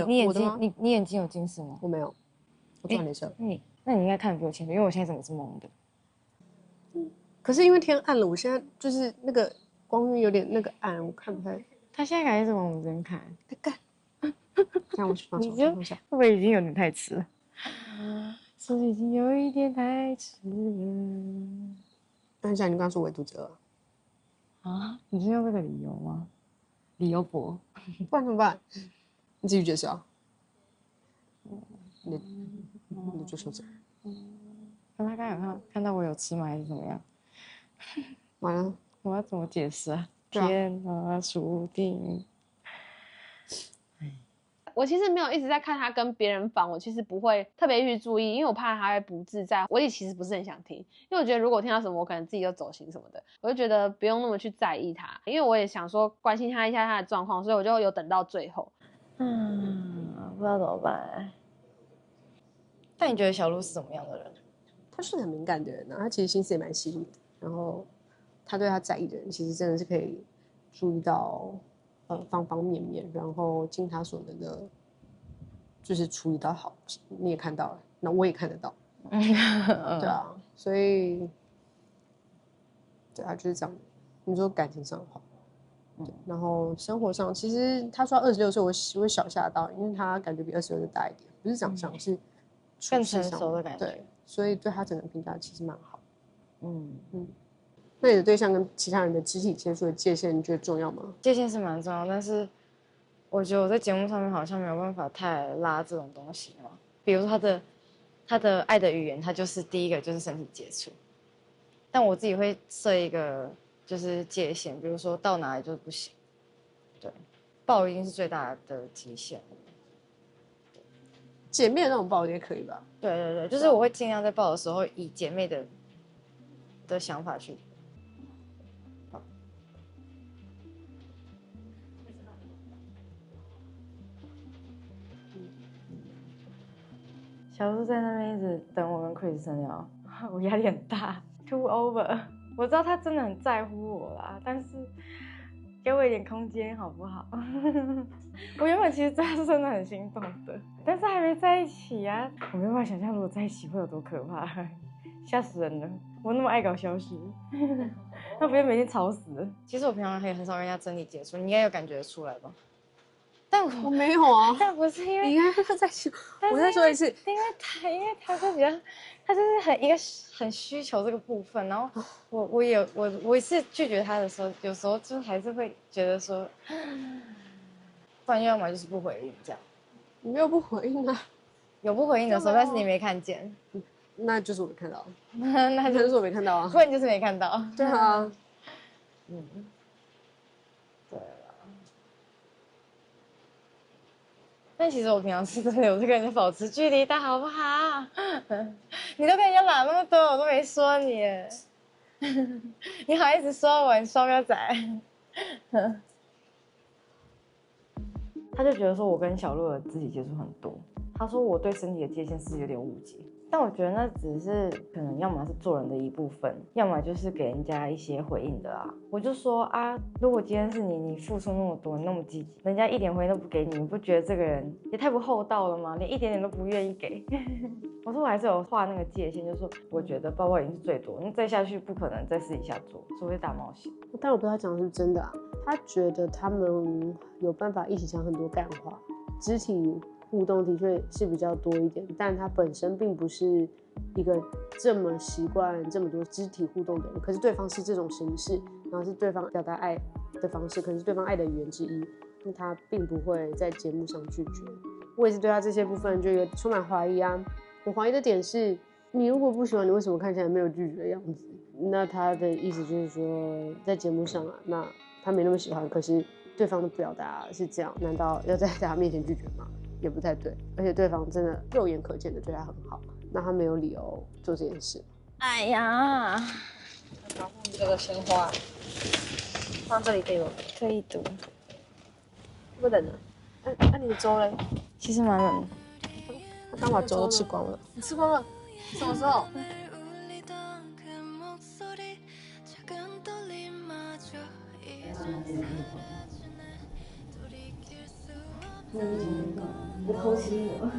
眼睛有近视吗？我没有，我做雷射。那你应该看得比我清楚，因为我现在整个是蒙的。可是因为天暗了，我现在就是那个光晕有点那个暗，我看不太。他现在感觉是往我们这边看。干。这样我去放手一下。会不会已经有点太迟了？是已经有一点太迟了。但是你刚刚说我肚子饿啊？你是用这个理由吗？理由薄，不然怎么办？你自己解释啊。你就说这。那他刚有看到我有吃吗？还是怎么样？完了，我要怎么解释啊？天啊，注定。我其实没有一直在看他跟别人访，我其实不会特别去注意，因为我怕他会不自在。我也其实不是很想听，因为我觉得如果听到什么，我可能自己就走心什么的，我就觉得不用那么去在意他，因为我也想说关心他一下他的状况，所以我就有等到最后。不知道怎么办。但你觉得小鹿是怎么样的人？他是很敏感的人啊，他其实心思也蛮细腻的，然后他对他在意的人，其实真的是可以注意到。方方面面，然后尽他所能的，就是处理到好。你也看到了，那我也看得到，对啊，所以，对啊，就是这样。你说感情上的话，对，然后生活上，其实他说26岁，我会小吓到，因为他感觉比26岁大一点，不是长相，是更成熟的感觉。对，所以对他整个评价其实蛮好。那你的对象跟其他人的肢体接触的界限，你觉得重要吗？界限是蛮重要，但是我觉得我在节目上面好像没有办法太拉这种东西嘛。比如说他的爱的语言，他就是第一个就是身体接触，但我自己会设一个就是界限，比如说到哪里就是不行。对，抱一定是最大的极限。姐妹的那种抱也可以吧？对对对，就是我会尽量在抱的时候以姐妹的想法去。小鹿在那边一直等我跟 Chris 深聊，我压力很大 ，too over。我知道他真的很在乎我啦，但是给我一点空间好不好？我原本其实他是真的很心动的，但是还没在一起啊。我没办法想象如果在一起会有多可怕，吓死人了。我那么爱搞消失，那不就每天吵死了？其实我平常也很少跟人家真理接触，你应该有感觉得出来吧？但我没有啊，但不是因为你应该在说，我再说一次，因为他是比较，他就是一个很需求这个部分，然后我也是拒绝他的时候，有时候就还是会觉得说，不然要么就是不回应这样。你没有不回应啊？有不回应的时候，但是你没看见，那就是我没看到，那就是我没看到啊，不然就是没看到。对啊，对啊。但其实我平常是真的有在跟人家保持距离的，好不好？你都跟人家拉那么多，我都没说你，你好意思说我，你双标仔。他就觉得说我跟小鹿的肢体接触很多，他说我对身体的界限是有点误解。但我觉得那只是可能要么是做人的一部分，要么就是给人家一些回应的啊。我就说啊，如果今天是你付出那么多，那么积极，人家一点回应都不给你，你不觉得这个人也太不厚道了吗？连一点点都不愿意给。我说我还是有画那个界限，就是说我觉得抱抱已经是最多，那再下去不可能再私底下做，除非大冒险。但我不知道他讲的是不是真的啊。他觉得他们有办法一起讲很多干话，肢体互动的确是比较多一点，但他本身并不是一个这么习惯这么多肢体互动的人。可是对方是这种形式，然后是对方表达爱的方式，可能是对方爱的语言之一，那他并不会在节目上拒绝。我也是对他这些部分就有充满怀疑啊。我怀疑的点是，你如果不喜欢，你为什么看起来没有拒绝的样子？那他的意思就是说，在节目上啊，那他没那么喜欢，可是对方的表达是这样，难道要在大家面前拒绝吗？也不太对，而且对方真的肉眼可见的对他很好，那他没有理由做这件事。哎呀，然后这个鲜花放这里可以吗？可以读。不冷了。那你的粥嘞？其实蛮冷的。他刚把粥都吃光了。你吃光了？什么时候？你偷亲我，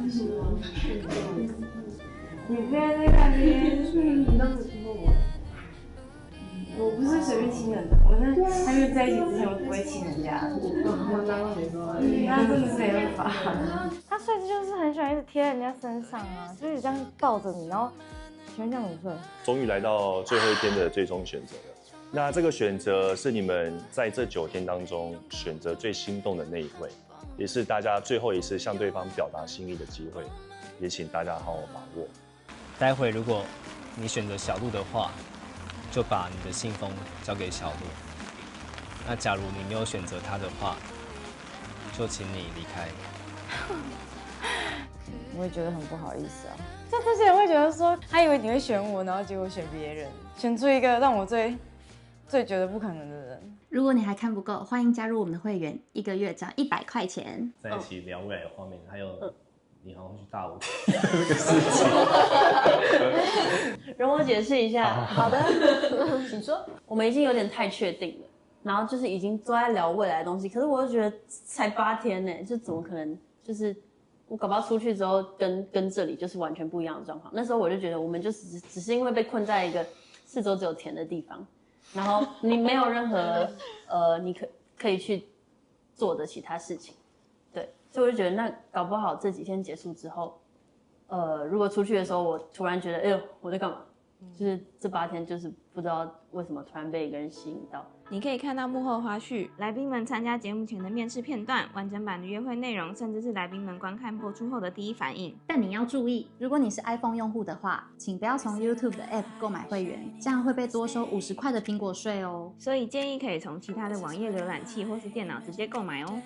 你不要在那边，你当时亲过我。我不是随便亲人的，我在还没有在一起之前，我不会亲人家。那真的是没办法。他睡姿就是很喜欢一直贴在人家身上啊，就是这样抱着你，然后请问这样怎么睡？终于来到最后一天的最终选择了。那这个选择是你们在这9天当中选择最心动的那一位，也是大家最后一次向对方表达心意的机会，也请大家好好把握。待会如果你选择小鹿的话，就把你的信封交给小鹿。那假如你没有选择他的话，就请你离开。我也觉得很不好意思啊。就这些人会觉得说，他以为你会选我，然后结果选别人，选出一个让我最觉得不可能的人。如果你还看不够，欢迎加入我们的会员，1个月只要100块钱。在一起聊未来的画面，还有你好像去大舞这个事情。容我解释一下。好的，请说。我们已经有点太确定了，然后就是已经都在聊未来的东西，可是我又觉得才8天呢，就怎么可能？就是我搞不好出去之后跟这里就是完全不一样的状况。那时候我就觉得我们就只是因为被困在一个4周只有甜的地方。然后你没有任何你可以去做的其他事情，对，所以我就觉得那搞不好这几天结束之后，如果出去的时候我突然觉得，哎呦我在干嘛？就是这8天就是不知道为什么突然被一个人吸引到。你可以看到幕后花絮，来宾们参加节目前的面试片段，完整版的约会内容，甚至是来宾们观看播出后的第一反应。但你要注意，如果你是 iPhone 用户的话，请不要从 YouTube 的 App 购买会员，这样会被多收50块的苹果税哦。所以建议可以从其他的网页浏览器或是电脑直接购买哦。